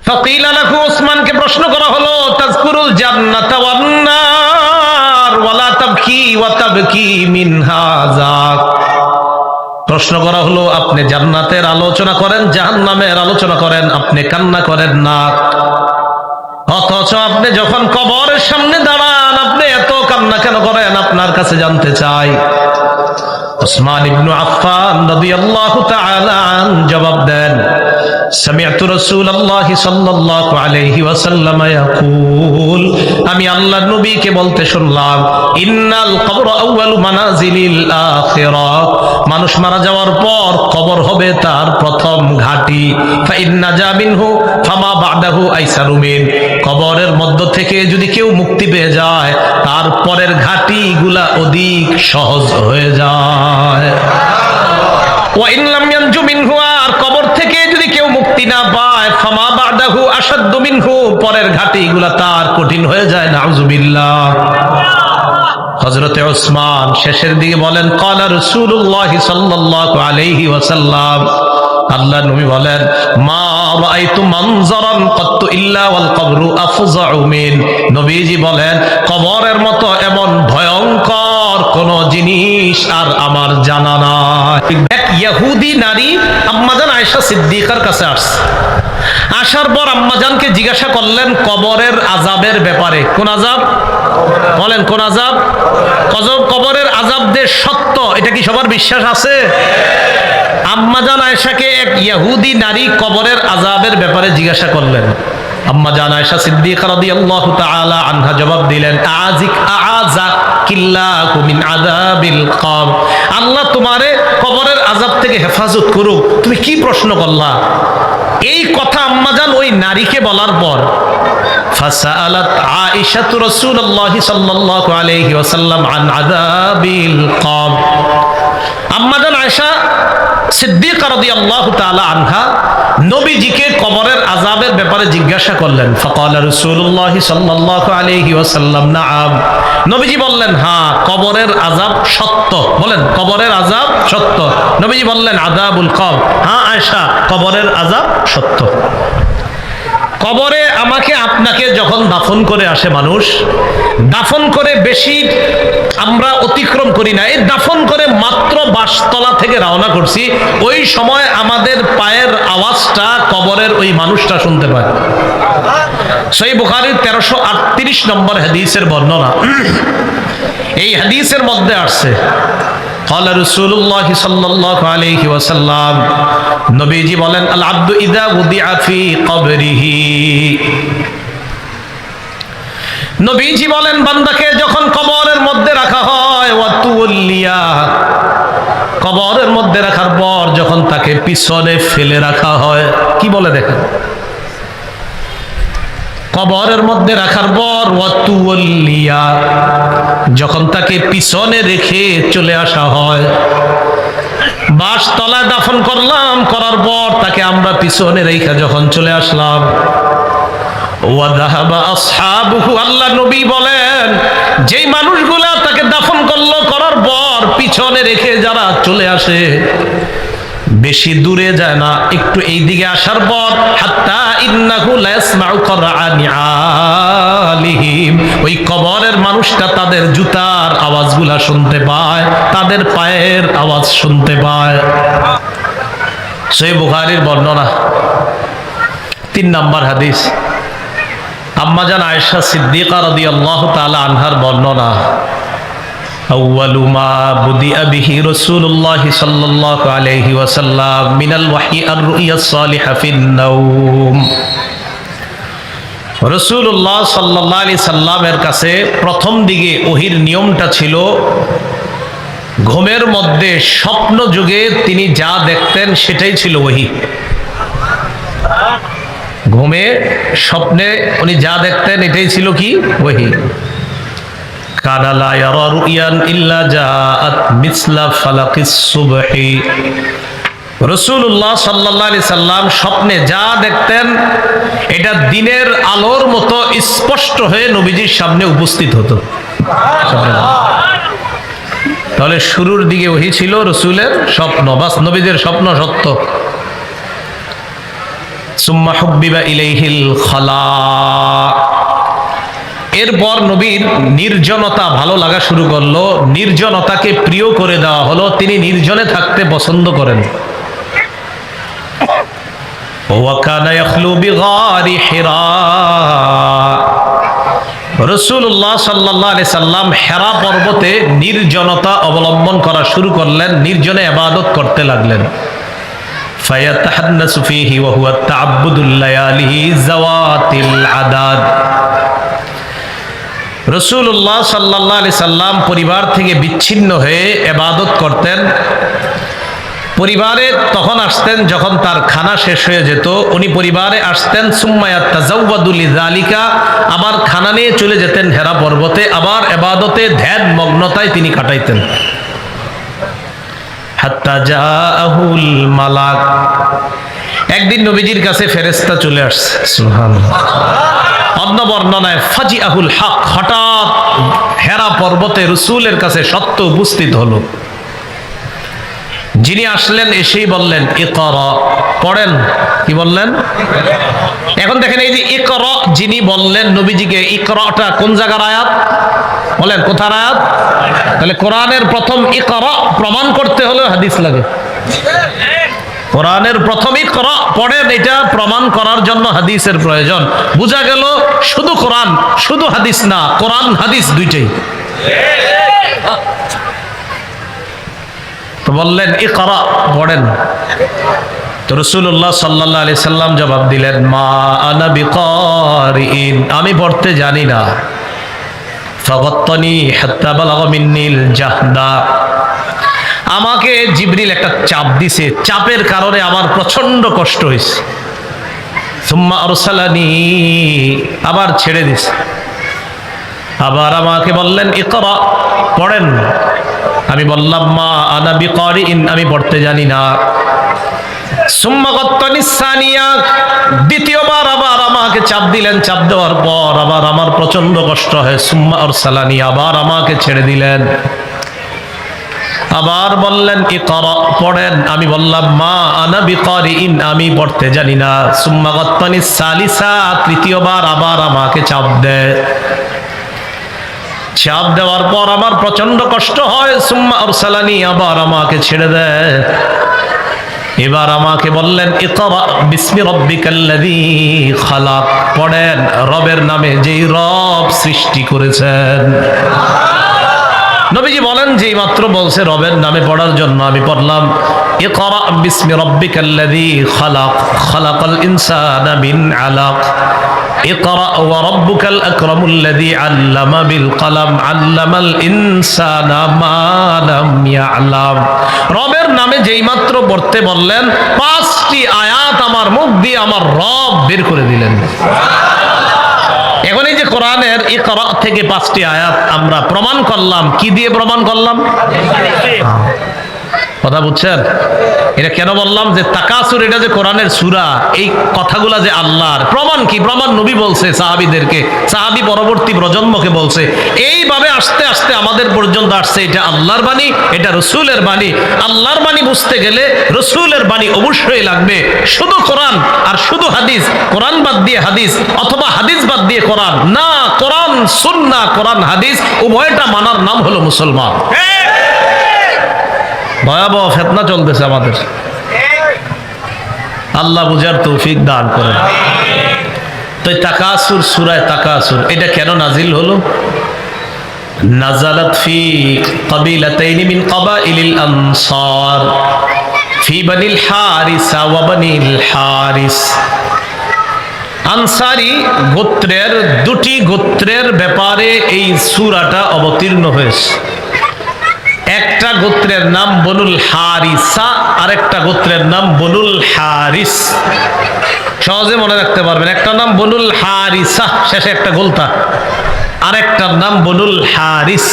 ফাকিলা লাহু, উসমানকে প্রশ্ন করা হলো, তাযকুরুল জান্নাতা ওয়ান নার ওয়ালা তাবকি ওয়া তাবকি মিন হাযাক। প্রশ্ন করা হলো, আপনি জান্নাতের আলোচনা করেন, জাহান্নামের আলোচনা করেন, আপনি কান্না করেন না, অথচ আপনি যখন কবরের সামনে দাঁড়ান আপনি এত কান্না কেন করেন? আপনার কাছে জানতে চাই। উসমান ইবনে আফফান রাদিয়াল্লাহু তাআলা আন জবাব দেন, সামি'তু রাসূলুল্লাহি সাল্লাল্লাহু আলাইহি ওয়াসাল্লাম ইয়াকুল, আমি আল্লাহর নবীকে বলতে শুনলাম, ইন্নাল কবর আউয়ালু মানাজিলিল আখিরাহ, মানুষ মারা যাওয়ার পর কবর হবে তার প্রথম ঘাঁটি। ফা ইন্না জা মিনহু ফামা বা'দাহু আইসারু মিন, কবরের মধ্য থেকে যদি কেউ মুক্তি পেয়ে যায় তারপরের ঘাঁটিগুলা অধিক সহজ হয়ে যায়। ওয়া ইন লাম ইয়ানজু মিনহু, আর কবর থেকে যদি কেউ মুক্তি না পায়, ফামা বা'দাহু আশাদ্দু মিনহু, পরের ঘাটিগুলা তার কঠিন হয়ে যায়। নাউযুবিল্লাহ। হযরতে ওসমান শেষের দিকে বলেন, ক্বালা রাসূলুল্লাহ সাল্লাল্লাহু আলাইহি ওয়াসাল্লাম, আল্লাহর নবী বলেন, মা রাআইতু মানজারান কাত্তু ইল্লা ওয়াল কবরু আফযাউ মিন, নবীজি বলেন, কবরের মতো এমন ভয়ঙ্কর কোন জিনিস আর আমার জানা নাই। এক ইহুদি নারী আম্মাজান আয়েশা সিদ্দিকার কাছে আসছে। আসার পর আম্মাজানকে জিজ্ঞাসা করলেন কবরের আযাবের ব্যাপারে। কোন আযাব বলেন? কোন আযাব? কবরের আযাব যে সত্য, এটা কি সবার বিশ্বাস আছে? আম্মাজান আয়েশাকে এক ইহুদি নারী কবরের আযাবের ব্যাপারে জিজ্ঞাসা করলেন। আম্মাজান আয়েশা সিদ্দিকা রাদিয়াল্লাহু তাআলা আনহা জবাব দিলেন, আযাকিল্লাহু মিন আযাবিল কবর, আল্লাহ তোমারে কবরের আযাব থেকে হেফাজত করুক, তুমি কি প্রশ্ন করলা? এই কথা আম্মাজান ওই নারীকে বলার পর ফাসাআলাত আয়েশা রাসূলুল্লাহ সাল্লাল্লাহু আলাইহি ওয়াসাল্লাম আন আযাবিল কবর, আম্মাজান আয়েশা সিদ্দিকা রাদিয়াল্লাহু তাআলা আনহা নবীজিকে কবরের আযাবের ব্যাপারে জিজ্ঞাসা করলেন। ফাকালা রাসূলুল্লাহ সাল্লাল্লাহু আলাইহি ওয়াসাল্লাম নাআম, নবীজি বললেন, হ্যাঁ কবরের আযাব সত্য। বলেন, কবরের আযাব সত্য। নবীজি বললেন, আযাবুল কবর, হ্যাঁ আয়েশা কবরের আযাব সত্য। কবরে আমাকে আপনাকে যখন দাফন করে আসে মানুষ, দাফন করে বেশি আমরা অতিক্রম করি না, এই দাফন করে মাত্র বাসতলা থেকে রওনা করছি, ওই সময় আমাদের পায়ের আওয়াজটা কবরের ওই মানুষটা শুনতে পায়। সহিহ বুখারীর 1338 নম্বর হাদিসের বর্ণনা। এই হাদিসের মধ্যে আসছে, ক্বালা রাসূলুল্লাহ সাল্লাল্লাহু আলাইহি ওয়াসাল্লাম, নবীজি বলেন, আল আবদু ইযা উদিআ ফি কবরিহি, নবীজি বলেন বান্দাকে যখন কবরের মধ্যে রাখা হয়, ওয়া তুওয়াল্লিয়া, কবরের মধ্যে রাখার পর যখন তাকে পিছনে ফেলে রাখা হয়, কি বলে দেখেন, কবরের মধ্যে রাখার পর ওয়া তুওয়াল্লিয়া, যখন তাকে পিছনে রেখে চলে আসা হয়, বাসতলায় দাফন করলাম, করার পর তাকে আমরা পিছনে রেখে যখন চলে আসলাম, ওয়া যাহাবা আসহাবুহু, আল্লাহ নবী বলেন যেই মানুষগুলা তাকে দাফন করলো, করার পর পিছনে রেখে যারা চলে আসে, বেশি দূরে যায় না, একটু এই দিকে আসার পর হাত্তা ইন্নাহু লা ইয়াসমাউ করাআনি আলিহিম, ওই কবরের মানুষটা তাদের জুতার আওয়াজগুলা শুনতে পায়, তাদের পায়ের আওয়াজ শুনতে পায়। সহিহ বুখারীর বর্ণনা, 3 নম্বর হাদিস। আম্মাজান আয়েশা সিদ্দিকা রাদিয়াল্লাহু তাআলা আনহার বর্ণনা, আউয়ালু মা বুদিআ বিহি রাসূলুল্লাহ সাল্লাল্লাহু আলাইহি ওয়াসাল্লাম মিনাল ওয়াহয়ি আর-রু'য়া সালিহা ফিন নাওম, রাসূলুল্লাহ সাল্লাল্লাহু আলাইহি সাল্লামের কাছে প্রথম দিকে ওহীর নিয়মটা ছিল, ঘুমের মধ্যে স্বপ্ন যুগে তিনি যা দেখতেন সেটাই ছিল ওহী। ঘুমে স্বপ্নে উনি যা দেখতেন এটাই ছিল কি? ওহী। কানা লা ইয়ারা রুয়ান ইল্লা জাআত মিসলা ফালাকিস সুবহি, রাসূলুল্লাহ সাল্লাল্লাহু আলাইহি সাল্লাম স্বপ্নে যা দেখতেন এটা দিনের আলোর মতো স্পষ্ট হয়ে নবীজির সামনে উপস্থিত হতো। তাহলে শুরুর দিকে ওহী ছিল রাসূলের স্বপ্ন, বাস নবীদের স্বপ্ন সত্য। সুম্মা হুব্বিবা ইলাইহিল খালা, এরপর নবীর নির্জনতা ভালো লাগা শুরু করলো, নির্জনতাকে প্রিয় করে দেওয়া হলো, তিনি নির্জনে থাকতে পছন্দ করেন। ওয়া কানা ইয়াখলু বিগারি হিরা, রাসূলুল্লাহ সাল্লাল্লাহু আলাইহি সাল্লাম হেরা পর্বতে নির্জনতা অবলম্বন করা শুরু করলেন, নির্জনে ইবাদত করতে লাগলেন। ফায়াতাহান্নাসু ফীহি ওয়া হুয়া তা'আব্বুদুল লায়ালি যাওয়াতিল আদাদ। রাসূলুল্লাহ সাল্লাল্লাহু আলাইহি সাল্লাম পরিবার থেকে বিচ্ছিন্ন হয়ে ইবাদত করতেন। পরিবারে তখন আসতেন যখন তার খানা শেষ হয়ে যেত, উনি পরিবারে আসতেন। সুম্মা ইয়াতাযাওয়াদু লিযালিকা, আবার খানা নিয়ে চলে যেতেন হেরা পর্বতে, আবার ইবাদতে ধ্যান মগ্নতায় তিনি কাটাইতেন। হাত্তা জাআহুল মালাক, একদিন নবীজির কাছে ফেরেশতা চলে আসছে। সুবহানাল্লাহ। অন্য বর্ণনায় ফাজিআহুল হক, হঠাৎ হেরা পর্বতে রাসূলের কাছে সত্য উপস্থিত হলো। যিনি আসলেন এসেই বললেন ইকরা, পড়েন। কি বললেন? এখন দেখেন এই যে ইকরা যিনি বললেন নবীজিকে, ইকরাটা কোন জায়গার আয়াত বলেন? কোথার আয়াত? তাহলে কোরআনের প্রথম ইকরা প্রমাণ করতে হলে হাদিস লাগে। কোরআনের প্রথম ইকরা পড়েন, এটা প্রমাণ করার জন্য হাদিসের প্রয়োজন। বোঝা গেল শুধু কোরআন শুধু হাদিস না, কোরআন হাদিস দুইটাই। তো বললেন ইকরা, পড়েন। তো রাসূলুল্লাহ সাল্লাল্লাহু আলাইহি সাল্লাম জবাব দিলেন, মা আনা বিকারিন, আমি পড়তে জানি না। ফাগাত্তানি হাত্তা বালাগা মিন্নিল জাহদা, আমাকে জিবরিল একটা চাপ দিছে, চাপের কারণে আমার প্রচন্ড কষ্ট হয়েছে। সুম্মা আরসালানি, আবার ছেড়ে দিছে। আবার আমাকে বললেন ইকরা, পড়েন। আমি বললাম মা আনা বিকারিন, আমি পড়তে জানি না। সুম্মা গাত্তানি সানিয়া, দ্বিতীয়বার আবার আমাকে চাপ দিলেন, চাপ দেওয়ার পর আবার আমার প্রচন্ড কষ্ট হয়। সুম্মা আরসালানি, আবার আমাকে ছেড়ে দিলেন। আবার বললেন ইকরা, পড়েন। আমি বললাম মা আনা বিকারিন, আমি পড়তে জানি না। সুম্মা গাত্তানি সালিসা, তৃতীয়বার আবার আমাকে চাপ দেয়। চাপ দেওয়ার পর আমার প্রচন্ড কষ্ট হয়। সুম্মা আরসালানি, আবার আমাকে ছেড়ে দেয়। এবার আমাকে বললেন ইকরা বিসমি রাব্বিকাল্লাযী খালাক, পড়েন রবের নামে যেই রব সৃষ্টি করেছেন। নবীজি বলেন যেই মাত্র বলছে রবের নামে পড়ার জন্য, আমি পড়লাম ইকরা বিসমি রাব্বিকাল্লাযী খালাক, খালাকাল ইনসানা মিন আলাক, ইকরা ওয়া রাব্বুকাল আকরামুল্লাযী আল্লামা বিল কলম, আল্লামাল ইনসানা মা লাম ইয়ালাম। রবের নামে যেই মাত্র পড়তে বললেন, 5টি আয়াত আমার মুখ দিয়ে আমার রব বের করে দিলেন। এখন এই যে কোরআনের ইকরা থেকে 5টি আয়াত আমরা প্রমাণ করলাম, কি দিয়ে প্রমাণ করলাম? কথা বুঝছেন? এটা কেন বললাম যে তাকাসুর, এটা যে কোরআনের সূরা, এই কথাগুলা যে আল্লাহর। প্রমাণ কি? প্রমাণ নবী বলছে সাহাবীদেরকে, সাহাবী পরবর্তী প্রজন্মকে বলছে। এইভাবে আস্তে আস্তে আমাদের পর্যন্ত আসছে। এটা আল্লাহর বাণী, এটা রাসূলের বাণী। আল্লাহর বাণী বুঝতে গেলে রাসূলের বাণী অবশ্যই লাগবে। শুধু কোরআন আর শুধু হাদিস, কোরআন বাদ দিয়ে হাদিস অথবা হাদিস বাদ দিয়ে কোরআন না, কোরআন সুন্নাহ, কোরআন হাদিস উভয়টা মানার নাম হলো মুসলমান। ভয়াবহ ফিতনা চলতেছে আমাদের, আল্লাহ বুঝার তৌফিক দান করেন। তো তাকাসুর, সূরায়ে তাকাসুর, এটা কেন নাজিল হলো? নাজালাত ফি কাবিলাতাইনি মিন কাবাইলিল আনসার ফি বানিল হারিসা ওয়া বানিল হারিস। আনসারি গোত্রের দুটি গোত্রের ব্যাপারে এই সূরাটা অবতীর্ণ হয়েছে। একটা গোত্রের নাম বনুল হারিসা, আরেকটা গোত্রের নাম বনুল হারিস। সহজে মনে রাখতে পারবেন, একটা নাম বনুল হারিসা, শেষে একটা গোলতা, আরেকটার নাম বনুল হারিস।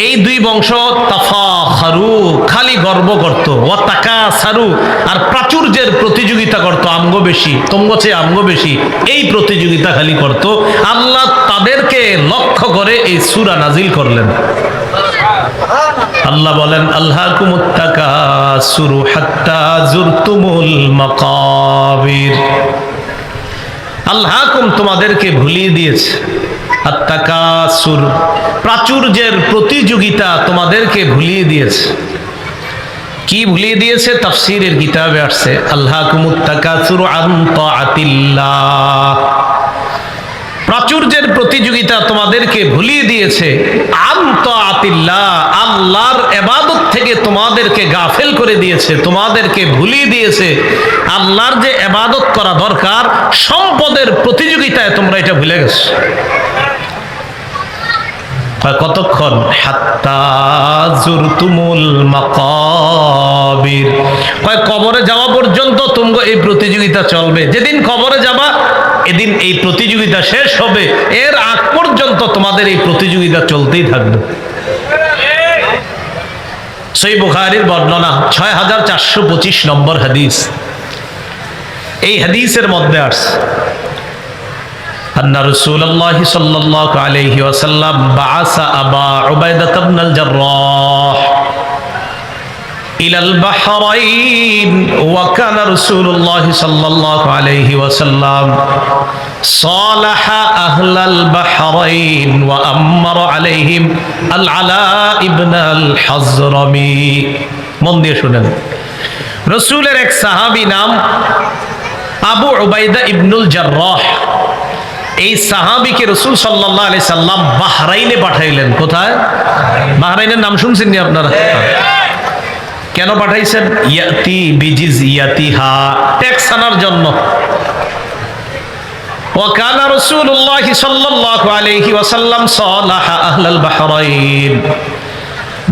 এই দুই বংশ তাফাখারু, খালি গর্ব করত, ওয়া তাকাসারু, আর প্রাচুর্যের প্রতিযোগিতা করত। আমগো বেশি, তোমগো চেয়ে আমগো বেশি, এই প্রতিযোগিতা খালি করত। আল্লাহ তাদেরকে লক্ষ্য করে এই সূরা নাজিল করলেন। আল্লাহ বলেন আল্লাকুমুত তাকাসুরু হাত্তা যুরতুমুল মাকাবির। আল্লাহকুম তোমাদেরকে ভুলিয়ে দিয়েছে, আত-তাকাসুর প্রাচুর্যের প্রতিযোগিতা তোমাদেরকে ভুলিয়ে দিয়েছে। কি ভুলিয়ে দিয়েছে? তাফসীরের কিতাবে আসছে আল্লাকুমুত তাকাসুরু আন তাআতিল্লাহ, প্রাচুর্যের প্রতিযোগিতা তোমাদেরকে ভুলিয়ে দিয়েছে আন তাআতিল্লাহ, আল্লাহর ইবাদত থেকে তোমাদেরকে গাফেল করে দিয়েছে, তোমাদেরকে ভুলিয়ে দিয়েছে আল্লাহর যে ইবাদত করা দরকার। সম্পদের প্রতিযোগিতায় তোমরা এটা ভুলে গেছো। কতক্ষণ? হাত্তা যুরতুমুল মাকাবির, কবরে যাওয়া পর্যন্ত তোমরা এই প্রতিযোগিতা চলবে। যেদিন কবরে যাবা এদিন এই প্রতিযোগিতা শেষ হবে, এর আগ পর্যন্ত তোমাদের এই প্রতিযোগিতা চলতেই থাকবে। সহিহ বুখারীর বর্ণনা 6425 নম্বর হাদিস। এই হাদিসের মধ্যে আসছে أن رسول الله صلى الله عليه وسلم بعث أبا عبيدة بن الجراح إلى البحرين وكان رسول الله صلى الله عليه وسلم صالح أهل البحرين وأمر عليهم العلاء بن الحضرمي। মন দিয়ে শুনেন, রসুলের এক সাহাবী নাম আবু উবাইদা ইবনুল জাররাহ। এই সাহাবীকে রাসূল সাল্লাল্লাহু আলাইহি সাল্লাম বাহরাইনে পাঠাইলেন। কোথায়? বাহরাইনের নাম শুনছেন নি আপনারা? কেন পাঠাইছেন? ইয়াতি বিজিজিয়াতিহা, ট্যাক্স আনার জন্য। ওয়া কানা রাসূলুল্লাহ সাল্লাল্লাহু আলাইহি ওয়াসাল্লাম সালাহা আহলাল বাহরাইন,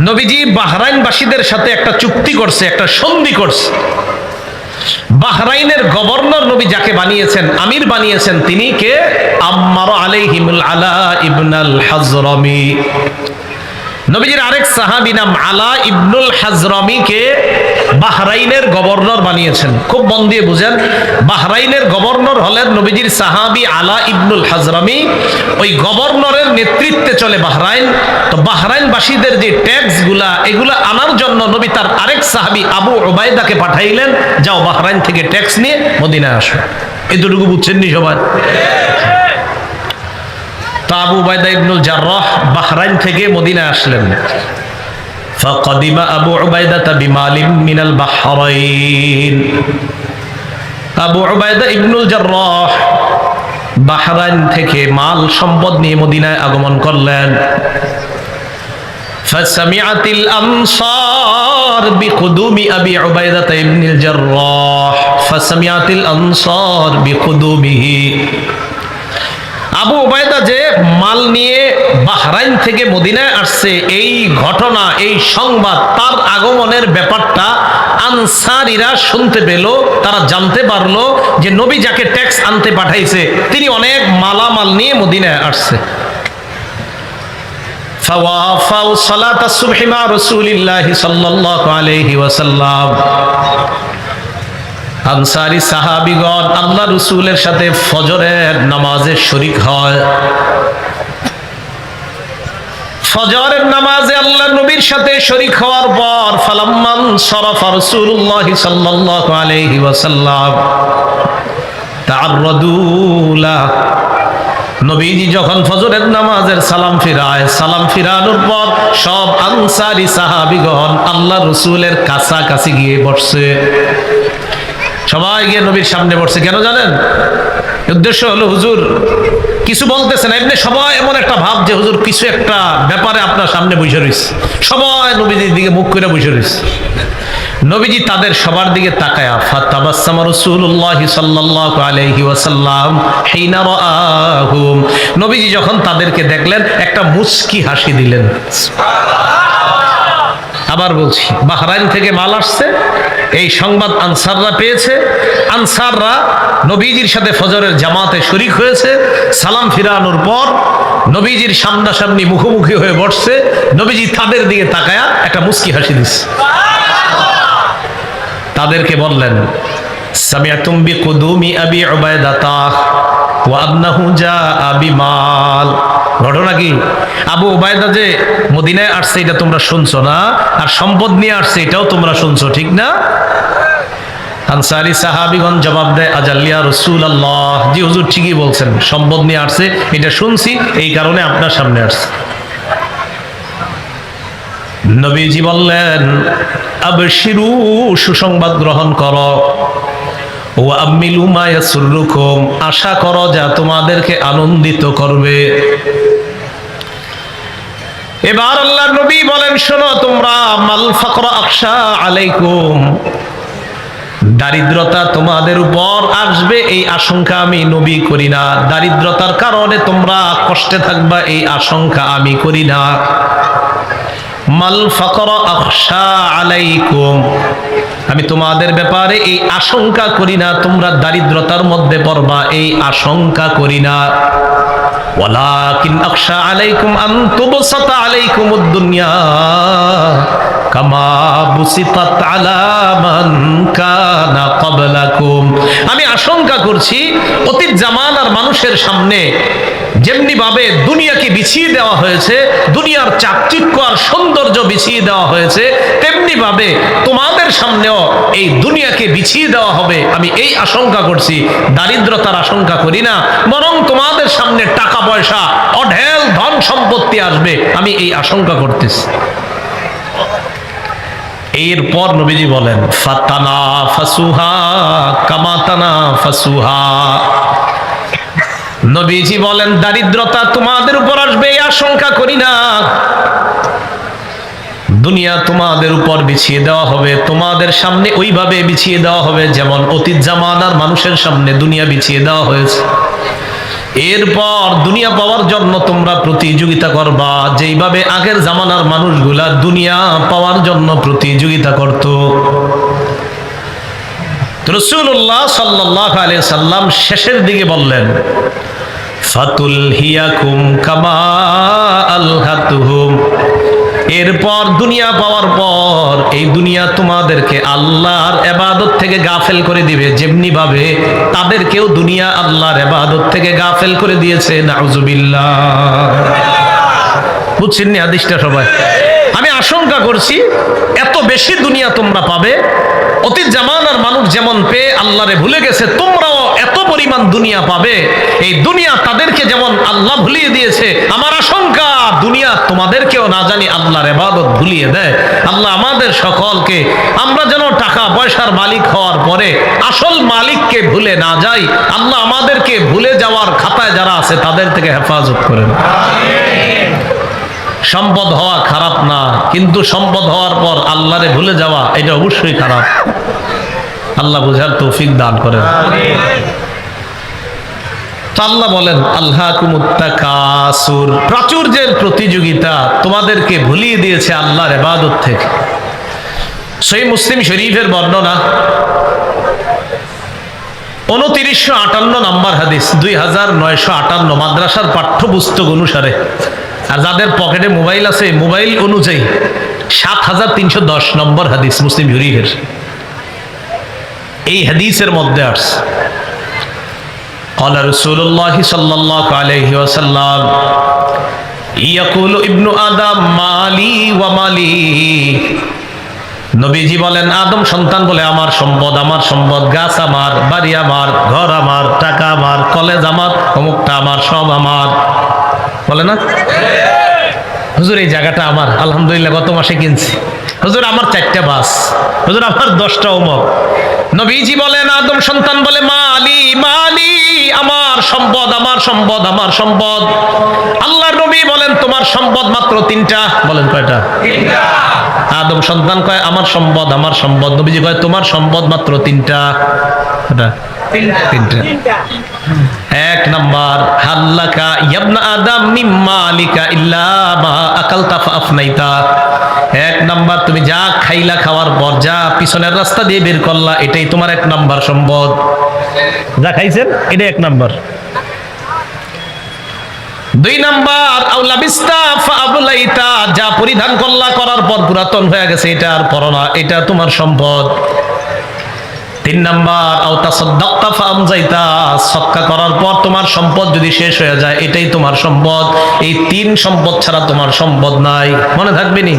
নবীজি বাহরাইনবাসীদের সাথে একটা চুক্তি করছে, একটা সন্ধি করছে। বাহরাইনের গভর্নর নবী যাকে বানিয়েছেন, আমির বানিয়েছেন, তিনি কে? আম্মার আলাইহিমুল আলা ইবনুল হাজরামি। নবীজির আরেক সাহাবী নাম আলা ইবনুল হাজরামি কে বাহরাইনের গভর্নর বানিয়েছেন। খুব মন দিয়ে বুঝেন, বাহরাইনের গভর্নর হলেন নবীজির সাহাবী আলা ইবনুল হাজরামি। ওই গভর্নরের নেতৃত্বে চলে বাহরাইন। তো বাহরাইনবাসীদের যে ট্যাক্স গুলা, এগুলা আনার জন্য নবী তার আরেক সাহাবী আবু উবাইদাকে পাঠাইলেন, যাও বাহরাইন থেকে ট্যাক্স নিয়ে মদিনায় আসো। এতটুকু বুঝছেন নি সবাই? আবু উবাইদা ইবনুল জাররাহ বাহরাইন থেকে মদিনায় আসলেন। ফাকাদিমা আবু উবাইদা বিমালিম মিনাল বাহরাইন। আবু উবাইদা ইবনুল জাররাহ বাহরাইন থেকে মাল সম্পদ নিয়ে মদিনায় আগমন করলেন। ফাসামিআতিল আনসার বিকুদুমি আবি উবাইদা ইবনুল জাররাহ, ফাসামিআতিল আনসার বিকুদুমিহি। আবু উবাইদা যে মাল নিয়ে বাহরাইন থেকে মদিনায় আসছে, এই ঘটনা, এই সংবাদ, তার আগমনের ব্যাপারটা আনসারীরা শুনতে পেল। তারা জানতে পারলো যে নবী যাকে ট্যাক্স আনতে পাঠাইছে তিনি অনেক মালামাল নিয়ে মদিনায় আসছে। ফাওয়াফাউ সালাতাস সুবহি মা রাসূলিল্লাহি সাল্লাল্লাহু আলাইহি ওয়াসাল্লাম। আনসারী সাহাবীগণ আল্লাহ রাসূলের সাথে ফজরের নামাজে শরীক হয়। ফজরের নামাজে আল্লাহ নবীর সাথে শরীক হওয়ার পর ফালাম্মান সারাফা রাসূলুল্লাহ সাল্লাল্লাহু আলাইহি ওয়াসাল্লাম তাআররাদু লা, নবীজি যখন ফজরের নামাজের সালাম ফিরায়, সালাম ফিরানোর পর সব আনসারী সাহাবীগণ আল্লাহ রাসূলের কাছাকাছি গিয়ে বসছে। সবাই গিয়ে নবীর সামনে বসছে। কেন জানেন? উদ্দেশ্য হলো হুজুর কিছু বলতেছেন, এমনি সবাই এমন একটা ভাব যে হুজুর কিছু একটা ব্যাপারে আপনার সামনে বসে রয়েছে। সবাই নবীজির দিকে মুখ করে বসে রয়েছে। নবীজি তাদের সবার দিকে তাকায়া ফাতাবাসসামা রাসূলুল্লাহ সাল্লাল্লাহু আলাইহি ওয়াসাল্লাম হিনা রাআহুম, নবীজি যখন তাদেরকে দেখলেন একটা মুচকি হাসি দিলেন। আবার বলছি, বাহরাইন থেকে মাল আসছে, এই সংবাদ আনসাররা পেয়েছে। আনসাররা নবীজির সাথে ফজরের জামাতে শরীক হয়েছে। সালাম ফিরানোর পর নবীজির সামনাসামনি মুখোমুখি হয়ে বসছে। নবীজি তাদের দিকে তাকায়া একটা মুচকি হাসি দিচ্ছে। তাদেরকে বললেন, সামিআতুম বিকুদুমি আবি উবাইদাতা ওয়া আন্নাহু জাআ বিমাল। ঘটনা কি? আবু উবায়দা যে মদিনায় আসছে এটা তোমরা শুনছো না, আর সম্পদ নিয়ে আসছে এটাও তোমরা শুনছো, ঠিক না? আনসারী সাহাবীগণ জবাব দেয়, আজাল্লিয়া রাসূলুল্লাহ, জি হুজুর ঠিকই বলছেন, সম্পদ নিয়ে আসছে এটা শুনছি, এই কারণে আপনার সামনে আসছে। নবীজি বললেন, আবশিরু, সুসংবাদ গ্রহণ করো, ওয়া আমিলু মা ইয়াসুররুকুম, আশা করো যা তোমাদেরকে আনন্দিত করবে। এবার আল্লাহর নবী বলেন, শোনো তোমরা, মাল ফাকরা আখশা আলাইকুম, দারিদ্রতা তোমাদের উপর আসবে এই আশঙ্কা আমি নবী করি না, দারিদ্রতার কারণে তোমরা কষ্টে থাকবা এই আশঙ্কা আমি করি না। মাল ফাকরা আখশা আলাইকুম, আমি তোমাদের ব্যাপারে এই আশঙ্কা করি না তোমরা দারিদ্রতার মধ্যে পড়বা, এই আশঙ্কা করি না। ওয়ালাকিন আখশা আলাইকুম আন তুবসাতা আলাইকুমুদ দুনিয়া কামা বুসিতাত আলা মান কানা ক্বাবলাকুম, আমি আশঙ্কা করছি অতীত জামানার মানুষের সামনে যেমনি ভাবে দুনিয়াকে বিছিয়ে দেওয়া হয়েছে, দুনিয়ার চাকচিক্য আর সৌন্দর্য বিছিয়ে দেওয়া হয়েছে, তেমনি ভাবে তোমাদের সামনেও এই দুনিয়াকে বিছিয়ে দেওয়া হবে, আমি এই আশঙ্কা করছি। দারিদ্রতার আশঙ্কা করি না, বরং তোমাদের সামনে টাকা পয়সা অঢেল ধন সম্পত্তি আসবে, আমি এই আশঙ্কা করতেছি। এরপর নবীজি বলেন, ফাতানা ফাসুহা কামাতানা ফাসুহা, নবীজি বলেন দারিদ্রতা তোমাদের উপর আসবে এই আশঙ্কা করি না, দুনিয়া তোমাদের উপর বিছিয়ে দেওয়া হবে, তোমাদের সামনে ওইভাবে বিছিয়ে দেওয়া হবে যেমন অতীত জামানার মানুষের সামনে দুনিয়া বিছিয়ে দেওয়া হয়েছে। এরপর দুনিয়া পাওয়ার জন্য তোমরা প্রতিযোগিতা করবা, যেইভাবে আগের জামানার মানুষগুলা দুনিয়া পাওয়ার জন্য প্রতিযোগিতা করত। রাসূলুল্লাহ সাল্লাল্লাহু আলাইহি সাল্লাম শেষের দিকে বললেন, ফাতুলহিয়াকুম কামা আলহাতুহুম, এরপর দুনিয়া পাওয়ার পর এই দুনিয়া তোমাদেরকে আল্লাহর ইবাদত থেকে গাফেল করে দিবে, যেমনি ভাবে তাদেরকেও দুনিয়া আল্লাহর ইবাদত থেকে গাফেল করে দিয়েছে। নাউজুবিল্লাহ। বুঝছেন না হাদিসটা সবাই? আমি আশঙ্কা করছি এত বেশি দুনিয়া তোমরা পাবে, অতীত জামানার মানুষ যেমন পেয়ে আল্লাহরে ভুলে গেছে, তোমরাও এত পরিমাণ দুনিয়া পাবে, এই দুনিয়া তাদেরকে যেমন আল্লাহ ভুলিয়ে দিয়েছে, আমার আশঙ্কা দুনিয়া তোমাদেরকেও না জানি আল্লাহর ইবাদত ভুলিয়ে দেয়। আল্লাহ আমাদের সকলকে, আমরা যেন টাকা পয়সার মালিক হওয়ার পরে আসল মালিককে ভুলে না যাই, আল্লাহ আমাদেরকে ভুলে যাওয়ার খাতায় যারা আছে তাদের থেকে হেফাজত করেন। সম্পদ হওয়া খারাপ না, কিন্তু সম্পদ হওয়ার পর আল্লাহরে ভুলে যাওয়া এটা অবশ্যই খারাপ। আল্লাহ বুঝার তৌফিক দান করেন। আল্লাহ বলেন, আল্লাহকুমুত তাকাসুর, প্রাচুর্যের প্রতিযোগিতা তোমাদেরকে ভুলিয়ে দিয়েছে আল্লাহর ইবাদত থেকে। সহিহ মুসলিম শরীফের বর্ণনা 2958 নম্বর হাদিস, 2958 মাদ্রাসার পাঠ্যপুস্তক অনুসারে, আর যাদের পকেটে মোবাইল আছে মোবাইল অনুযায়ী 7310 নম্বর হাদিস মুসলিম শরীফের। এই হাদিসের মধ্যে আসছে, قال رسول الله صلى الله عليه وسلم يقول ابن آدم مالي ومالي, নবীজি বলেন আদম সন্তান বলে আমার সম্পদ, আমার সম্পদ, গাছ আমার, বাড়ি আমার, ঘর আমার, টাকা আমার, কলেজ আমার, অমুকটা আমার, সব আমার, বলে না? হুজুর এই জায়গাটা আমার, আলহামদুলিল্লাহ গত মাসে কিনছি, হুজুর আমার 4টা বাস, হুজুর আমার 10টা অমুক। নবীজি বলেন আদম সন্তান বলে মালি মালি, আমার সম্পদ, আমার সম্পদ, আমার সম্পদ। আল্লাহর নবী বলেন তোমার সম্পদ মাত্র 3টা। বলেন কয়টা? 3টা। আদম সন্তান কয় আমার সম্পদ, আমার সম্পদ। নবীজি কয় তোমার সম্পদ মাত্র 3টা। তিনটা। 1 নাম্বার, হাল্লাকা ইয়াবনা আদম মিম্মা আলিকা ইল্লা মা আকালতা ফাফনাইতা। 1 নাম্বার, তুমি যা খাইলা, খাওয়ার পর যা পিছনের রাস্তা দিয়ে বের করলা, এটাই তোমার 1 নাম্বার সম্পদ। যা খাইছেন এটা 1 নাম্বার। 2 নাম্বার, আউলাবিস্তা ফাবলাইতা, যা পরিধান করলা, করার পর পুরাতন হয়ে গেছে, এটা আর পরো না, এটা তোমার সম্পদ। তিন নাম্বার আও তাসাদদাকতা ফাআমজাইতা, সদকা করার পর তোমার সম্পদ যদি শেষ হয়ে যায়, এটাই তোমার সম্পদ। এই তিন সম্পদ ছাড়া তোমার সম্পদ নাই। মনে থাকবে নি?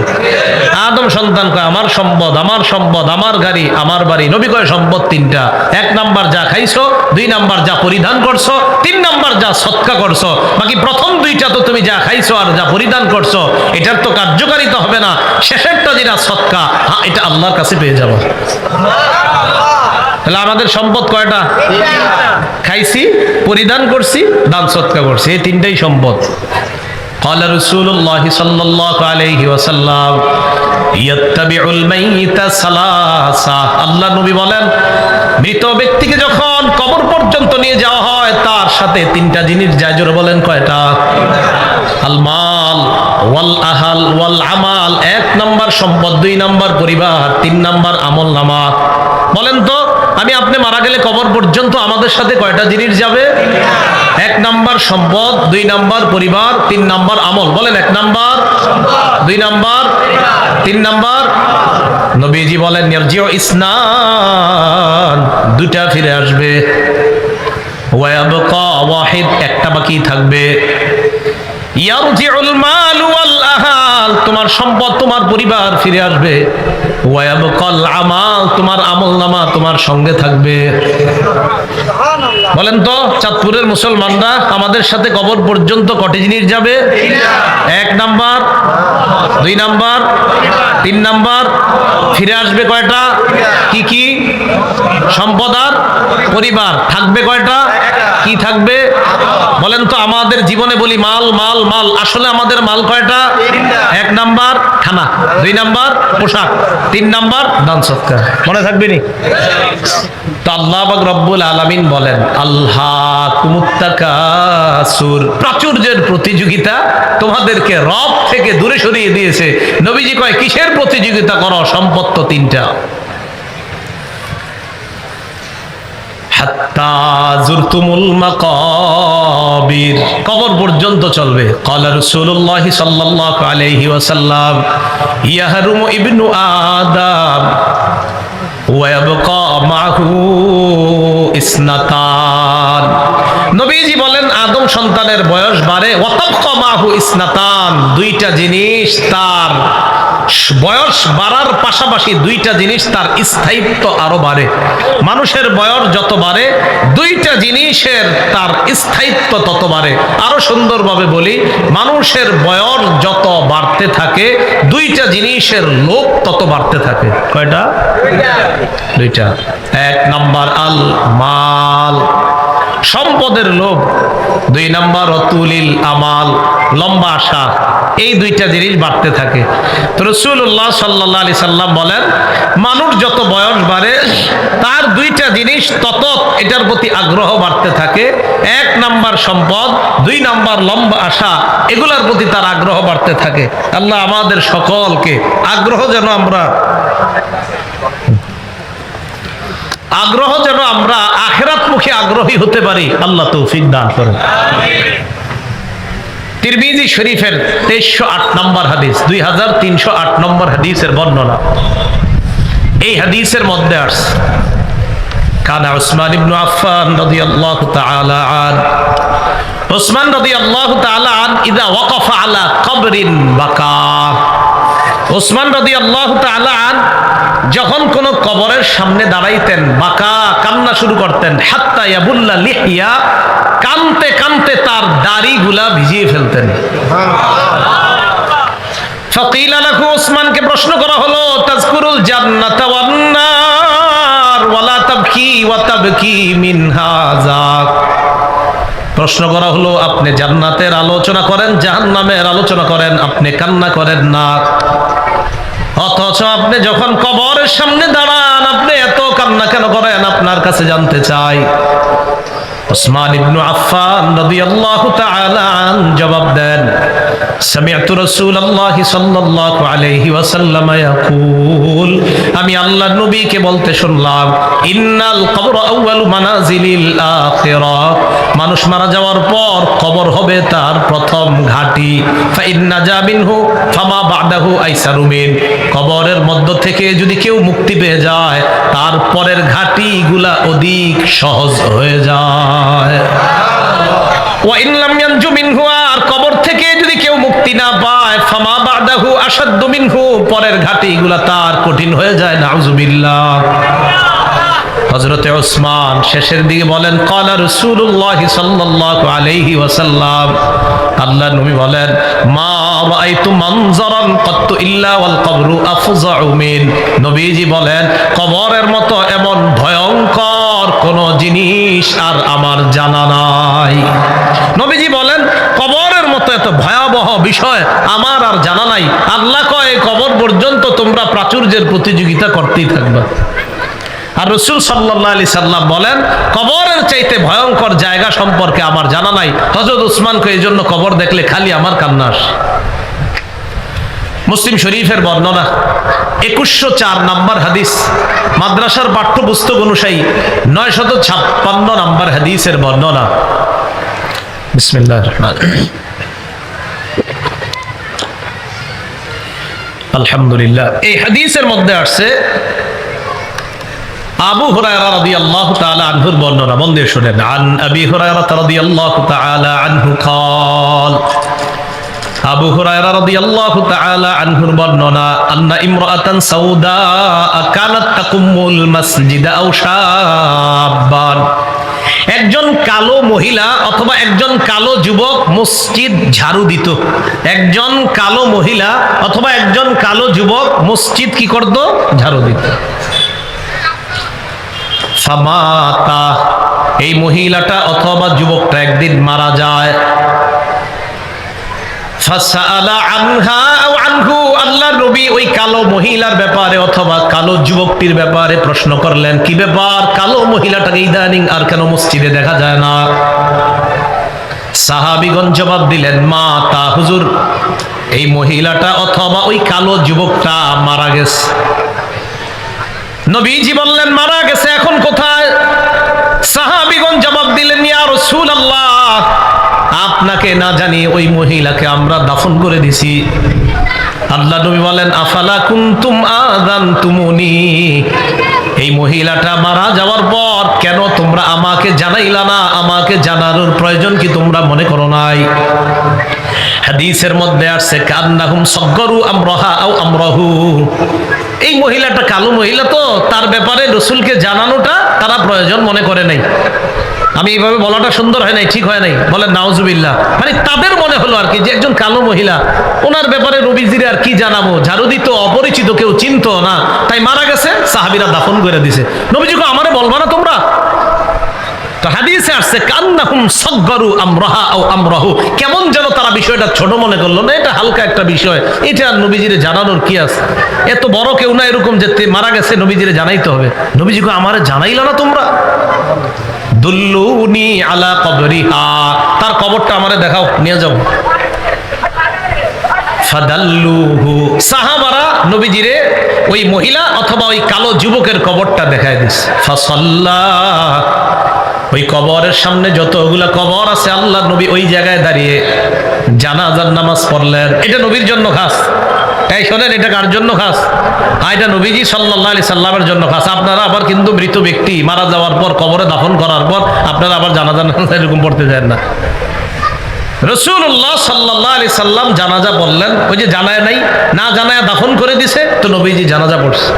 আদম সন্তান কয় আমার সম্পদ, আমার সম্পদ, আমার গাড়ি, আমার বাড়ি। নবী কয় সম্পদ তিনটা। এক নাম্বার যা খাইছো, দুই নাম্বার যা পরিধান করছো, তিন নাম্বার যা সদকা করছো। বাকি প্রথম দুইটা তো তুমি যা খাইছো আর যা পরিধান করছো এটার তো কার্যকারিতা হবে না। শেষেরটা যেটা সদকা, হ্যাঁ এটা আল্লাহর কাছে পেয়ে যাবো। তাহলে আমাদের সম্পদ কয়টা? খাইছি, পরিধান করছি, দান সদকা করছি, এই তিনটাই সম্পদ। قال رسول الله صلى الله عليه وسلم يتبع الميت ثلاثه, আল্লাহ নবী বলেন মৃত ব্যক্তিকে যখন কবর পর্যন্ত নিয়ে যাওয়া হয় তার সাথে তিনটা জিনিস যায়। জোরে বলেন কয়টা? আল মাল ওয়াল আহাল ওয়াল আমাল। এক নাম্বার সম্পদ, দুই নাম্বার পরিবার, তিন নাম্বার আমল নামা। বলেন তো আমি আপনি মারা গেলে কবর পর্যন্ত আমাদের সাথে কয়টা জিনিস যাবে? এক নাম্বার সম্পদ, দুই নাম্বার পরিবার, তিন নাম্বার আমল। বলেন এক নাম্বার, দুই নাম্বার, তিন নাম্বার। নবীজি বলেন ইয়ারজিউ ইসনান, দুটা ফিরে আসবে, ওয়া ইয়াবকা ওয়াহিদ, একটা বাকি থাকবে। ইয়ারজিউল মাল ওয়াল আহাল, তোমার সম্পদ তোমার পরিবার ফিরে আসবে। ওয়া ইয়াবকাল আমাল, তোমার আমলনামা তোমার সঙ্গে থাকবে। বলেন তো চাঁদপুরের মুসলমানরা আমাদের সাথে কবর পর্যন্ত কটি জিনিস যাবে? এক নাম্বার, দুই নাম্বার, তিন নাম্বার। ফিরে আসবে কয়টা? কি কি? সম্পদ আর পরিবার। থাকবে কয়টা? কি থাকবে? বলেন তো আমাদের জীবনে বলি মাল মাল মাল, আসলে আমাদের মাল কয়টা? এক নাম্বার খানা, দুই নাম্বার পোশাক, তিন নাম্বার দান সদকা। মনে থাকবে নি? তো আল্লাহ পাক রব্বুল আলামিন বলেন আল্লাহকুমুত তাকাসুর, প্রাচুর্যের প্রতিযোগিতা তোমাদেরকে রব থেকে দূরে সরিয়ে দিয়েছে। নবীজি কয় কিসের প্রতিযোগিতা করো? সম্পদ তো তিনটা। হাত্তা যুরতুমুল মাকাবির, কবর পর্যন্ত চলবে। ক্বালা রাসূলুল্লাহ সাল্লাল্লাহু আলাইহি ওয়াসাল্লাম ইয়াহরুমু ইবনু আদম ওয়া ইয়াবকা মাহু ইসনাতান। নবীজি বলেন আদম সন্তানের বয়স বাড়ে, ওয়া তাবকা মাহু ইসনাতান, দুইটা জিনিস তার বয়স বাড়ার পাশাপাশি দুইটা জিনিস তার স্থায়িত্ব আরো বাড়ে। মানুষের বয়স যত বাড়ে দুইটা জিনিসের তার স্থায়িত্ব তত বাড়ে। আরো সুন্দরভাবে বলি, মানুষের বয়স যত বাড়তে থাকে দুইটা জিনিসের লোভ তত বাড়তে থাকে। কয়টা? দুইটা। এক নাম্বার আল মাল, সম্পদের লোভ। দুই নাম্বার অতুলিল আমাল, লম্বা আশা। এই দুইটা জিনিস বাড়তে থাকে। তো রাসূলুল্লাহ সাল্লাল্লাহু আলাইহি সাল্লাম বলেন মানুষ যত বয়স বাড়ে তার দুইটা জিনিস তত এটার প্রতি আগ্রহ বাড়তে থাকে। এক নাম্বার সম্পদ, দুই নাম্বার লম্বা আশা, এগুলার প্রতি তার আগ্রহ বাড়তে থাকে। আল্লাহ আমাদের সকলকে যেন আমরা আখিরাতমুখী আগ্রহী হতে পারি। আল্লাহ তৌফিক দান করেন। তিরমিজি শরীফের 2308 নম্বর হাদিস, 2308 নম্বর হাদিসের বর্ণনা। এই হাদিসের মধ্যে আসছে কানা উসমান ইবনে আফফান রাদিয়াল্লাহু তাআলা আন, উসমান রাদিয়াল্লাহু তাআলা আন ইযা ওয়াকাফা আলা কবরিন বাকা। উসমান রাদিয়াল্লাহু তাআলা আন যখন কোন কবরের সামনে দাঁড়াইতেন বাকা, কান্না শুরু করতেন। হাত্তা ইয়াবুল্লা লিহিয়া, কানতে কানতে তার দাড়িগুলা ভিজিয়ে ফেলতেন। ফাকিলা লাহু, উসমানকে প্রশ্ন করা হলো তাযকুরুল জান্নাতা ওয়ান নার ওয়ালা তাবকি ওয়া তাবকি মিন হাযা। প্রশ্ন করা হলো আপনি জান্নাতের আলোচনা করেন, জাহান্নামের আলোচনা করেন, আপনি কান্না করেন না। অথচ আপনি যখন কবরের সামনে দাঁড়ান আপনি এত কান্না কেন করেন? আপনার কাছে জানতে চাই। উসমান ইবনে আফফান রাদিয়াল্লাহু তাআলা আন জবাব দেন, সামি'তু রাসূলুল্লাহ সাল্লাল্লাহু আলাইহি ওয়াসাল্লাম ইয়াকুল, আমি আল্লাহর নবীকে বলতে শুনলাম, ইন্নাল কবর আউয়ালু মানাজিলিল আখিরাহ, মানুষ মারা যাওয়ার পর কবর হবে তার প্রথম ঘাঁটি। ফাইন্না জা মিনহু ফামা বাদাহু আইসারু মিন, কবরের মধ্য থেকে যদি কেউ মুক্তি পেয়ে যায় তারপরের ঘাঁটিগুলা অধিক সহজ হয়ে যায়। ওয়া ইন লাম ইয়ানজু মিনহু, আর কবর থেকে যদি কেউ মুক্তি না পায় ফামা বাদাহু আশাদ্দু মিনহু, পরের ঘাঁটিগুলা তার কঠিন হয়ে যায়। নাউযুবিল্লাহ। হযরতে ওসমান শেষের দিকে বলেন, ক্বালা রাসূলুল্লাহ সাল্লাল্লাহু আলাইহি ওয়াসাল্লাম, আল্লাহর নবী বলেন, মা রাআইতু মানজারান কাত্তু ইল্লা ওয়াল কবরু আফযাউ মিন। নবীজি বলেন, কবরের মতো এমন ভয়ঙ্কর কোন জিনিস আর আমার জানা নাই। নবীজি বলেন, কবরের মতো এত ভয়াবহ বিষয় আমার আর জানা নাই। আল্লাহ কয়, কবর পর্যন্ত তোমরা প্রাচুর্যের প্রতিযোগিতা করতেই থাকবা। আর রাসূল সাল্লাল্লাহু আলাইহি সাল্লাম বলেন, কবরের চাইতে ভয়ঙ্কর জায়গা সম্পর্কে আমার জানা নাই। হযরত উসমানকে এই জন্য কবর দেখলে খালি আমার কান্না আসে। মুসলিম শরীফের বর্ণনা 2104 নম্বর হাদিস, মাদ্রাসার পাঠ্যপুস্তক অনুযায়ী 956 নম্বর হাদিসের বর্ণনা। বিসমিল্লাহির রহমানির রহিম। আলহামদুলিল্লাহ। এই হাদিসের মধ্যে আসছে আবু হুরায়রা রাদিয়াল্লাহু তাআলা আনহুর বর্ণনা। মন দিয়ে শুনেন। আন আবি হুরায়রা রাদিয়াল্লাহু তাআলা আনহু قال, আবু হুরায়রা রাদিয়াল্লাহু তাআলা আনহুর বর্ণনা, আন্না ইমরাআতান সাউদা কানাত তাকুমুল মাসজিদ আও শাবান, একজন কালো মহিলা অথবা একজন কালো যুবক মসজিদ ঝাড়ু দিত। একজন কালো মহিলা অথবা একজন কালো যুবক মসজিদ কি করত? ঝাড়ু দিত। ফামাতা, এই মহিলাটা অথবা যুবকটা একদিন মারা যায়। ফাসাআলা আনহা আও আনহু, আল্লাহর নবী ওই কালো মহিলার ব্যাপারে অথবা কালো যুবকটির ব্যাপারে প্রশ্ন করলেন, কি ব্যাপার, কালো মহিলাটাকে ইদানিং আর কেন মসজিদে দেখা যায় না? সাহাবীগণ জবাব দিলেন, মা তা হুজুর, এই মহিলাটা অথবা ওই কালো যুবকটা মারা গেছে। নবীজি বললেন, মারা গেছে, এখন কোথায়? সাহাবীগণ জবাব দিলেন, ইয়া রাসূলুল্লাহ, আপনাকে না জানিয়ে ওই মহিলাকে আমরা দাফন করে দিছি। আল্লাহ নবী বলেন, আফালা কুনতুম আযানতুমুনি, এই মহিলাটা মারা যাওয়ার পর কেন তোমরা আমাকে জানাইলা না? আমাকে জানানোর প্রয়োজন কি তোমরা মনে করো নাই? হাদিসের মধ্যে আসছে, কান্নাহুম সাগগারু আমরাহা আও আমরাহু, এই মহিলাটা কালো মহিলা তো, তার ব্যাপারে রাসূলকে জানানোটা তারা প্রয়োজন মনে করে নাই। আমি এইভাবে বলাটা সুন্দর হয় নাই, ঠিক হয় নাই, বলেন নাউজুবিল্লাহ। মানে তাদের মনে হলো আর কি যে একজন কালো মহিলা, ওনার ব্যাপারে নবীজিরে আর কি জানাবো, ঝাড়ু দিত, অপরিচিত, কেউ চিনতো না, তাই মারা গেছে, সাহাবীরা দাফন করে দিছে। নবীজিকে আমারে বলবা না তোমরা? তো হাদিসে আসছে, কান্নাহুম সাগগারু আমরাহা আও আমরাহু, কেমন যেন তারা বিষয়টা ছোট মনে করলো না, এটা হালকা একটা বিষয়, এটা আর নবীজিরে জানানোর কি আছে? এত বড় কেউ না এরকম যে মারা গেছে নবীজিরে জানাইতে হবে। নবীজিকে আমারে জানাইলা না তোমরা? দুল্লুনি আলা কবরিহা, তার কবরটা আমারে দেখাও, নিয়ে যাও। ফাদাল্লুহু, সাহাবারা নবীজিরে ওই মহিলা অথবা ওই কালো যুবকের কবরটা দেখায় দিছে। ফাসাল্লা, ওই কবরের সামনে যতগুলা কবর আছে আল্লাহ নবী ওই জায়গায় দাঁড়িয়ে জানাজার নামাজ পড়লেন। এটা নবীর জন্য খাস। তাই শোনেন, এটা কার জন্য খাস? এটা নবীজি সাল্লাল্লাহু আলাইহি সাল্লামের জন্য খাস। আপনারা আবার কিন্তু মৃত ব্যক্তি মারা যাওয়ার পর কবরে দাফন করার পর আপনারা আবার জানাজা এরকম পড়তে যায় না। রাসূলুল্লাহ সাল্লাল্লাহু আলাইহি সাল্লাম জানাজা পড়লেন, ওই যে জানায় নাই, না জানায় দাফন করে দিছে, তো নবীজি জানাজা পড়ছে।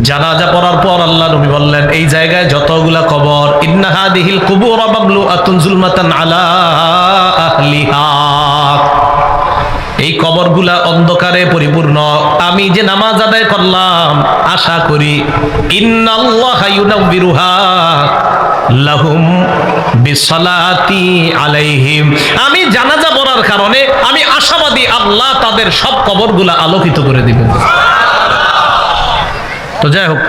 জানাজা পড়ার পর আল্লাহ নবী বললেন, এই জায়গায় যতগুলা কবর, ইন্না হাদিহিল কুবুর মামলুআতুন যুলমাতান আলা আহলিহা, এই কবরগুলা অন্ধকারে পরিপূর্ণ। আমি যে নামাজ আদায় করলাম, আশা করি ইন্নাল্লাহা ইউনাব্বিরুহা লাহুম বিসসালাতি আলাইহিম, আমি জানাজা পড়ার কারণে আমি আশাবাদী আল্লাহ তাদের সব কবরগুলা আলোকিত করে দিবেন। তো যাই হোক,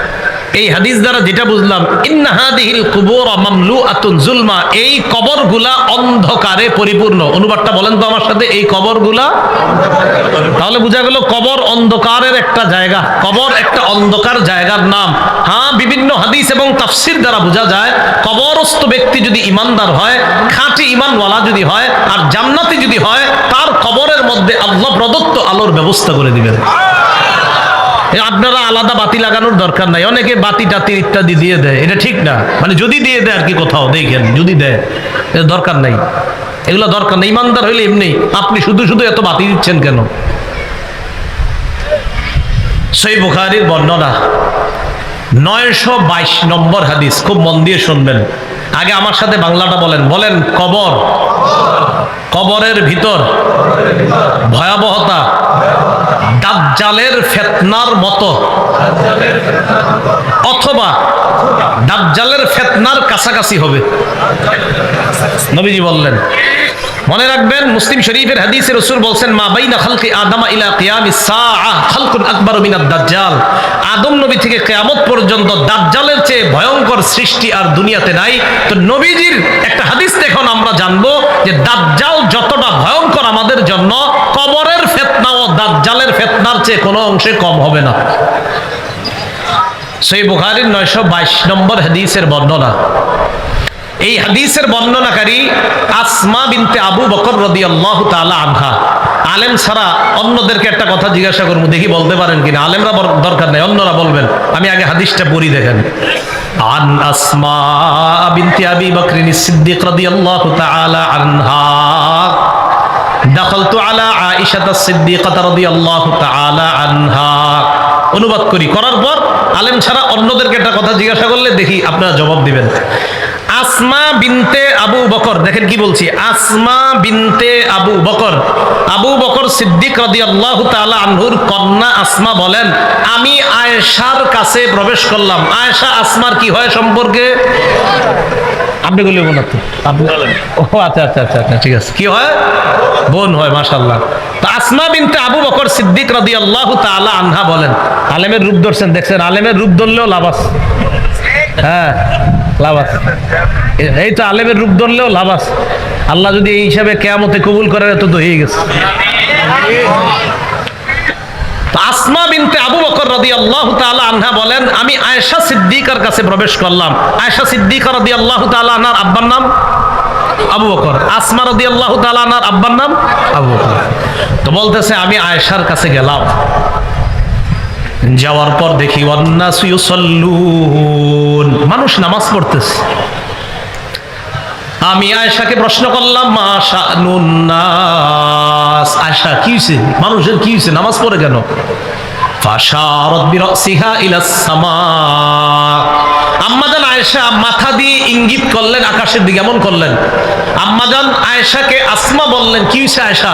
এই হাদিস দ্বারা যেটা বুঝলাম, ইন্না হাদিহিল কুবুর মামলুআতুন যুলমা, এই কবরগুলা অন্ধকারে পরিপূর্ণ। অনুবাদটা বলেন তো আমার সাথে, এই কবরগুলা। তাহলে বোঝা গেল কবর অন্ধকারের একটা জায়গা, কবর একটা অন্ধকার জায়গার নাম। হ্যাঁ, বিভিন্ন হাদিস এবং তাফসীর দ্বারা বোঝা যায় কবরস্থ ব্যক্তি যদি ইমানদার হয়, খাঁটি ইমানওয়ালা যদি হয়, আর জান্নাতি যদি হয়, তার কবরের মধ্যে আল্লাহ প্রদত্ত আলোর ব্যবস্থা করে দিবেন। আপনারা আলাদা বাতি লাগানোর দরকার নাই। অনেকে বাতি টাতি ইত্যাদি দিয়ে দেয়, এটা ঠিক না। মানে যদি দিয়ে দেয় আর কি, কোথাও দেখেন যদি দেয়, এটা দরকার নাই, এগুলো দরকার নেই। ইমানদার হইলে এমনি, আপনি শুধু শুধু এত বাতি দিচ্ছেন কেন? সহিহ বুখারীর বর্ণনা 922 নম্বর হাদিস, খুব মন দিয়ে শুনবেন। আগে আমার সাথে বাংলাটা বলেন, বলেন কবর, কবরের ভিতর ভয়াবহতা দাজ্জালের ফিতনার মতো, অথবা দাজ্জালের ফিতনার কাছাকাছি হবে, নবীজি বললেন। মনে রাখবেন, মুসলিম শরীফের হাদিসে রাসূল বলছেন, মা বাইনা খালকি আদম ইলা কিয়ামিস সাআহ খালকুন আকবার মিনাদ দাজ্জাল। আদম নবী থেকে কিয়ামত পর্যন্ত দাজ্জালের চেয়ে ভয়ঙ্কর সৃষ্টি আর দুনিয়াতে নাই। তো নবীজির একটা হাদিস এখন আমরা জানবো যে দাজ্জাল যতটা ভয়ঙ্কর আমাদের জন্য, কবরের ফিতনা ও দাজ্জালের ফিতনার চেয়ে কোনো অংশে কম হবে না। সহিহ বুখারীর 922 নম্বর হাদিসের বর্ণনা। এই হাদিসের বর্ণনাকারী আসমা বিনতে আবু বকর রাদিয়াল্লাহু তাআলা আনহা। আলেম ছাড়া অন্যদেরকে একটা কথা জিজ্ঞাসা করবো, দেখি বলতে পারেন কিনা। আলেমরা দরকার নাই, অন্যরা বলবেন। আমি আগে হাদিসটা পড়ি, দেখেন। আন আসমা বিনতে আবি বকরিন সিদ্দিক রাদিয়াল্লাহু তাআলা আনহা দাখালতু আলা আয়েশা সিদ্দিকাহ রাদিয়াল্লাহু তাআলা আনহা। অনুবাদ করার পর আলেম ছাড়া অন্যদেরকে একটা কথা জিজ্ঞাসা করলে দেখি আপনারা জবাব দিবেন। আসমা বিনতে আবু বকর, দেখেন কি বলছি, আসমা বিনতে আবু বকর, আবু বকর সিদ্দিক রাদিয়াল্লাহু তাআলা আনহুর কন্যা আসমা বলেন, আমি আয়েশার কাছে প্রবেশ করলাম। আয়েশা আসমার কি হয় সম্পর্কে? আপনি বললেন বোন, আপনি ও আচ্ছা আচ্ছা আচ্ছা আচ্ছা, ঠিক আছে। কি হয়? বোন হয়, মাশাআল্লাহ। তো আসমা বিনতে আবু বকর সিদ্দিক রাদিয়াল্লাহু তাআলা আনহা বলেন, আলেমের রূপ ধরছেন, দেখছেন, আলেমের রূপ ধরলেও লাভ আছে। হ্যাঁ, লাভ আছে। এই তো আলেমের রূপ ধরলেও লাভ আছে। আল্লাহ যদি এই হিসাবে কিয়ামতে কবুল করে, তো হয়ে গেছে। আসমা বিনতে আবু বকর রাদিয়াল্লাহু তাআলা আনহা বলেন, আমি আয়েশা সিদ্দিকার কাছে প্রবেশ করলাম। আয়েশা সিদ্দিকা রাদিয়াল্লাহু তাআলা আনহার আব্বার নাম আবু বকর, আসমা রাদিয়াল্লাহু তাআলা আনহার আব্বার নাম আবু বকর। তো বলতেছে, আমি আয়েশার কাছে গেলাম। যাওয়ার পর দেখি ওয়ান্নাসু ইউসাল্লুন, মানুষ নামাজ পড়তেছে। আমি আয়েশাকে প্রশ্ন করলাম, মা শানুন নাস, আয়েশা কি হইছে, মানুষের কি হইছে, নামাজ পড়ে কেন? ফাশারাত বিরাসিহা ইলাস সামা, আম্মাজান আয়েশা মাথা দিয়ে ইঙ্গিত করলেন আকাশের দিকে, এমন করলেন। আম্মাজান আয়েশাকে আসমা বললেন, কি হইছে আয়েশা,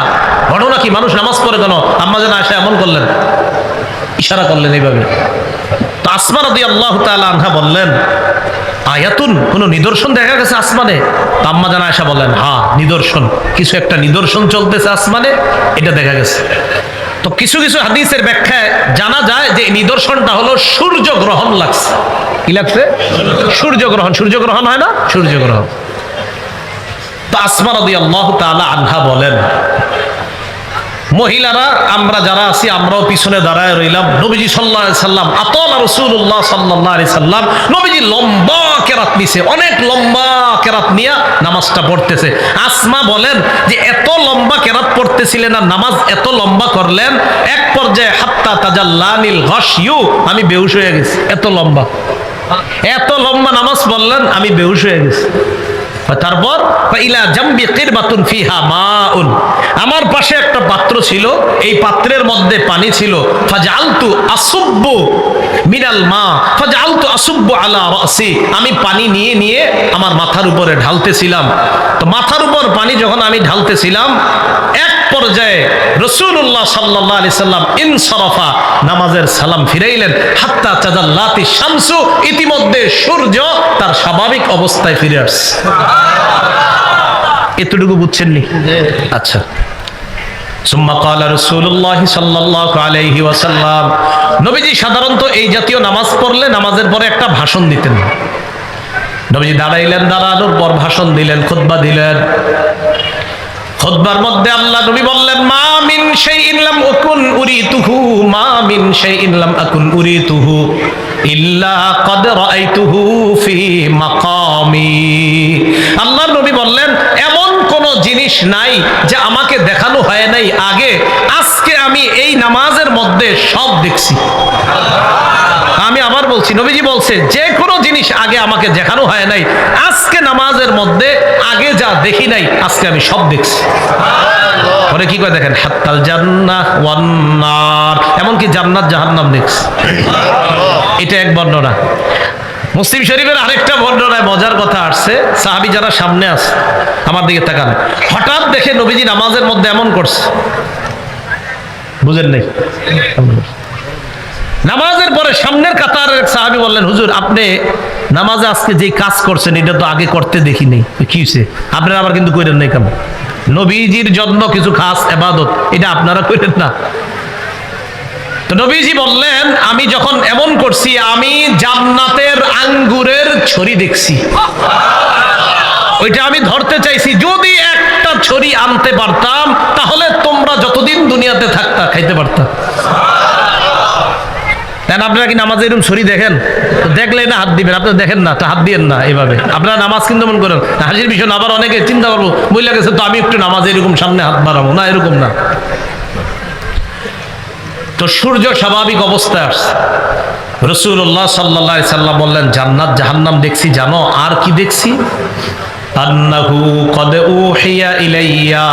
ঘটনা কি, মানুষ নামাজ পড়ে কেন? আম্মাজান আয়েশা এমন করলেন, ইশারা করলেন এইভাবে। তো আসমা রাদিয়াল্লাহু তাআলা আনহা বললেন, আয়াতুন, কোন নিদর্শন দেখা গেছে আসমানে? আম্মাজান আয়েশা বললেন, হ্যাঁ নিদর্শন, কিছু একটা নিদর্শন চলতেছে আসমানে, এটা দেখা গেছে। তো কিছু কিছু হাদিসের ব্যাখ্যায় জানা যায় যে নিদর্শনটা হলো সূর্য গ্রহণ লাগছে। কি লাগছে? সূর্য গ্রহণ। সূর্য গ্রহণ হয় না? সূর্য গ্রহণ। তো আসমা রাদিয়াল্লাহু তাআলা আনহা বলেন, মহিলারা আমরা যারা আছি, আমরাও পিছনে দাঁড়ায় রইলাম। নবীজি সাল্লাল্লাহু আলাইহি সাল্লাম, আতাল রাসূলুল্লাহ সাল্লাল্লাহু আলাইহি সাল্লাম, নবীজি লম্বা কেরাত নিছে, অনেক লম্বা কেরাত নিয়ে নামাজটা পড়তেছে। আসমা বলেন যে এত লম্বা কেরাত পড়তেছিলেন আর নামাজ এত লম্বা করলেন, এক পর্যায়ে হাত্তা তাজাল্লানিল গাশিয়ু, আমি বেহুশ হয়ে গেছি। এত লম্বা নামাজ পড়লেন, আমি বেহুশ হয়ে গেছি। তারপর ইলা জামবি কিরবাতুন ফিহা মাউন, আমার পাশে একটা পাত্র ছিল, এই পাত্রের মধ্যে পানি ছিল। ফাজআলতু আসুব্বু মিনাল মা ফাজআলতু আসুব্বু আলা রাসি, আমি পানি নিয়ে নিয়ে আমার মাথার উপরে ঢালতেছিলাম। তো মাথার উপর পানি যখন আমি ঢালতেছিলাম, এক পর্যায়ে রাসূলুল্লাহ সাল্লাল্লাহু আলাইহি সাল্লাম ইনসারাফা, নামাজের সালাম ফিরাইলেন। হাত্তা তাজাল্লাতি শামসু, ইতিমধ্যে সূর্য তার স্বাভাবিক অবস্থায় ফিরে আসছে। এতটুকু বুঝছেন নি? আচ্ছা, সুম্মা ক্বালা রাসূলুল্লাহ সাল্লাল্লাহু আলাইহি ওয়াসাল্লাম, নবীজি সাধারণত এই জাতীয় নামাজ পড়লে নামাজের পরে একটা ভাষণ দিতেন। নবীজি দাঁড়াইলেন, দাঁড়ানোর পর ভাষণ দিলেন, খুতবা দিলেন। খুতবার মধ্যে আল্লাহ নবী বললেন, মা মিন শাইইন লাম আকুন উরিতুহু, মা মিন শাইইন লাম আকুন উরিতুহু ইল্লা ক্বাদ রাআইতুহু ফি মাকামি। আল্লাহর নবী বললেন, এমন কোন জিনিস নাই যে আমাকে দেখানো হয় নাই আগে, আজকে আমি এই নামাজের মধ্যে সব দেখছি। আমি আবার বলছি, নবীজি বলছে যে কোনো জিনিস আগে আমাকে দেখানো হয় নাই, আজকে নামাজের মধ্যে আগে যা দেখি নাই আজকে আমি সব দেখছি। পরে কি করে দেখেন, হাত্তাল জান্নাহ ওয়ান নার, এমনকি জান্নাত জাহান্নাম দেখছি। এটা এক বর্ণনা। মুসলিম শরীফের আরেকটা বর্ণনায় মজার কথা আসছে, সাহাবী যারা সামনে আছে আমার দিকে তাকান, হঠাৎ দেখে নবীজি নামাজের মধ্যে এমন করছে, বুঝেন নাই? নামাজের পরে সামনের কাতারের সাহাবী বললেন, হুজুর আপনি নামাজে আজকে যে কাজ করছেন এটা তো আগে করতে দেখি নেই, কি হয়েছে? আপনারা আবার কিন্তু করেন নাই কেন? নবীজির জন্য কিছু খাস ইবাদত, এটা আপনারা করেন না। তো নবীজি বললেন, আমি যখন এমন করছি, আমি জান্নাতের আঙ্গুরের ছড়ি দেখছি, ওইটা আমি ধরতে চাইছি। যদি একটা ছড়ি আনতে পারতাম তাহলে তোমরা যতদিন দুনিয়াতে থাকতা খাইতে পারতাম। আপনারা কি নামাজে এরকম ছড়ি দেখেন? দেখলে না হাত দিবেন, আপনারা দেখেন না তো হাত দিয়েন না। এভাবে আপনারা নামাজ কিন্তু মন করেন হাজির বিষয়। আবার অনেকে চিন্তা করবো, বইলা গেছে তো আমি একটু নামাজে এরকম সামনে হাত বাড়াবো না, এরকম না। তো সূর্য স্বাভাবিক অবস্থায় আসছে। রাসূলুল্লাহ সাল্লাল্লাহু আলাইহি সাল্লাম বললেন, জান্নাত জাহান্নাম দেখছি, জানো আর কি দেখছি? আন্নাহু কদ উহিয়া ইলাইয়া,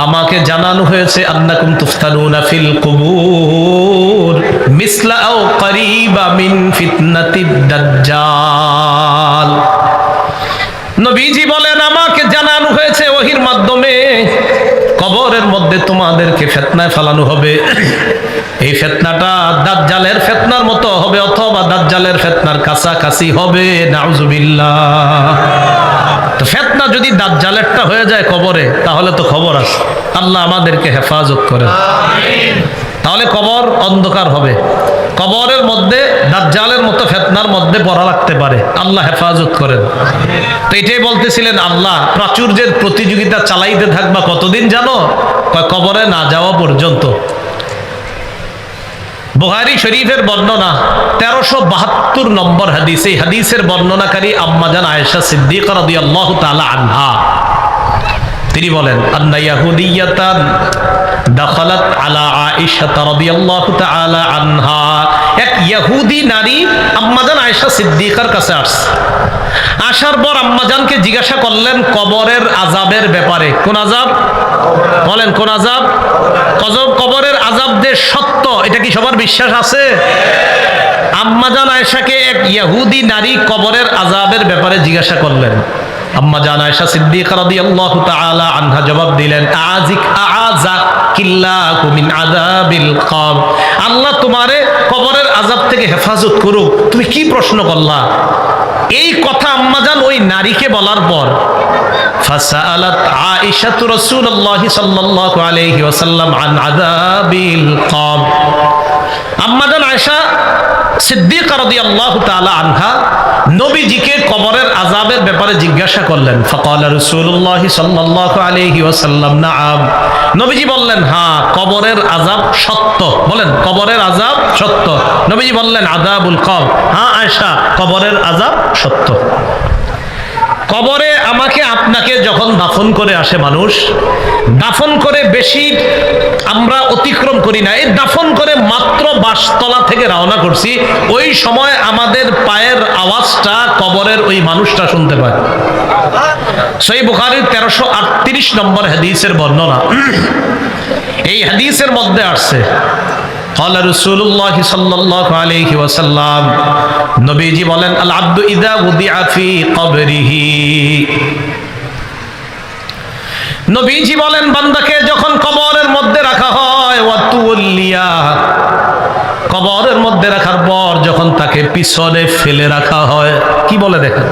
আমাকে জানানো হয়েছে, আন্নাকুম তুফতানুনা ফিল কুবুর মিসলা আও করিবা মিন ফিতনাতিদ দাজ্জাল। নবীজি বলেন, আমাকে জানানো হয়েছে ওহীর মাধ্যমে, কবরের মধ্যে তোমাদেরকে ফিতনায় ফেলানো হবে। এই ফিতনাটা দাজ্জালের ফিতনার মতো হবে, অথবা দাজ্জালের ফিতনার কাছাকাছি হবে। নাউজুবিল্লাহ। তো ফিতনা যদি দাজ্জালেরটা হয়ে যায় কবরে, তাহলে তো খবর আছে। আল্লাহ আমাদেরকে হেফাজত করেন। তাহলে কবর অন্ধকার হবে, কবরের মধ্যে দাজ্জালের মতো ফিতনার মধ্যে পড়া লাগতে পারে। আল্লাহ হেফাজত করেন। তো এটাই বলতেছিলেন, আল্লাহ প্রাচুর্যের প্রতিযোগিতা চালাইতে থাকবা কতদিন জানো? কবরে না যাওয়া পর্যন্ত। বুখারী শরীফের বর্ণনা 1372 নম্বর হাদিস। এই হাদিসের বর্ণনাকারী আম্মাজান আয়েশা সিদ্দিকা রাদিয়াল্লাহু তাআলা আনহা, তিনি বলেন, আন্না ইয়াহুদিয়াতান দাখালাত আলা আয়েশা রাদিয়াল্লাহু তাআলা আনহা, এক ইহুদি নারী আম্মাজান আয়েশা সিদ্দিকার কাছে আসছে। আসার পর আম্মাজানকে জিজ্ঞাসা করলেন কবরের আযাবের ব্যাপারে। কোন আযাব? বলেন কোন আযাব? কবরের আযাব যে সত্য, এটা কি সবার বিশ্বাস আছে? আম্মাজান আয়েশাকে এক ইহুদি নারী কবরের আযাবের ব্যাপারে জিজ্ঞাসা করলেন। আম্মাজান আয়েশা সিদ্দিকা রাদিয়াল্লাহু তাআলা আনহা জবাব দিলেন, আযাকিল্লাহু মিন আযাবিল কবর, আল্লাহ তোমারে কবরের আযাব থেকে হেফাজত করুক। তুমি কি প্রশ্ন করলা? এই কথা আম্মাজান ওই নারীকে বলার পর ফাসাআলাত আয়েশা রাসূলুল্লাহ সাল্লাল্লাহু আলাইহি ওয়াসাল্লাম আন আযাবিল কবর। আম্মাজান আয়েশা সিদ্দিকা রাদিয়াল্লাহু তাআলা আনহা নবীজিকে কবরের আযাবের ব্যাপারে জিজ্ঞাসা করলেন। ফাকালা রাসূলুল্লাহ সাল্লাল্লাহু আলাইহি ওয়াসাল্লাম নাআম, নবীজি বললেন হ্যাঁ, কবরের আযাব সত্য। বলেন কবরের আযাব সত্য। নবীজি বললেন আযাবুল কবর, হ্যাঁ আয়েশা কবরের আযাব সত্য। কবরে আমাকে আপনাকে যখন দাফন করে আসে মানুষ, দাফন করে বেশি আমরা অতিক্রম করি না। এই দাফন করে মাত্র বাসতলা থেকে রওনা করছি, ওই সময় আমাদের পায়ের আওয়াজটা কবরের ওই মানুষটা শুনতে পায়। সহিহ বুখারীর 1338 নম্বর হাদিসের বর্ণনা। এই হাদিসের মধ্যে আসছে, قال رسول الله صلى الله عليه وسلم, নবীজি বলেন, আল আব্দু ইযা উদিআ ফি কবরিহি, নবীজি বলেন বান্দাকে যখন কবরের মধ্যে রাখা হয়, ওয়া তুওয়াল্লিয়া, কবরের মধ্যে রাখার পর যখন তাকে পিছনে ফেলে রাখা হয়, কি বলে দেখেন,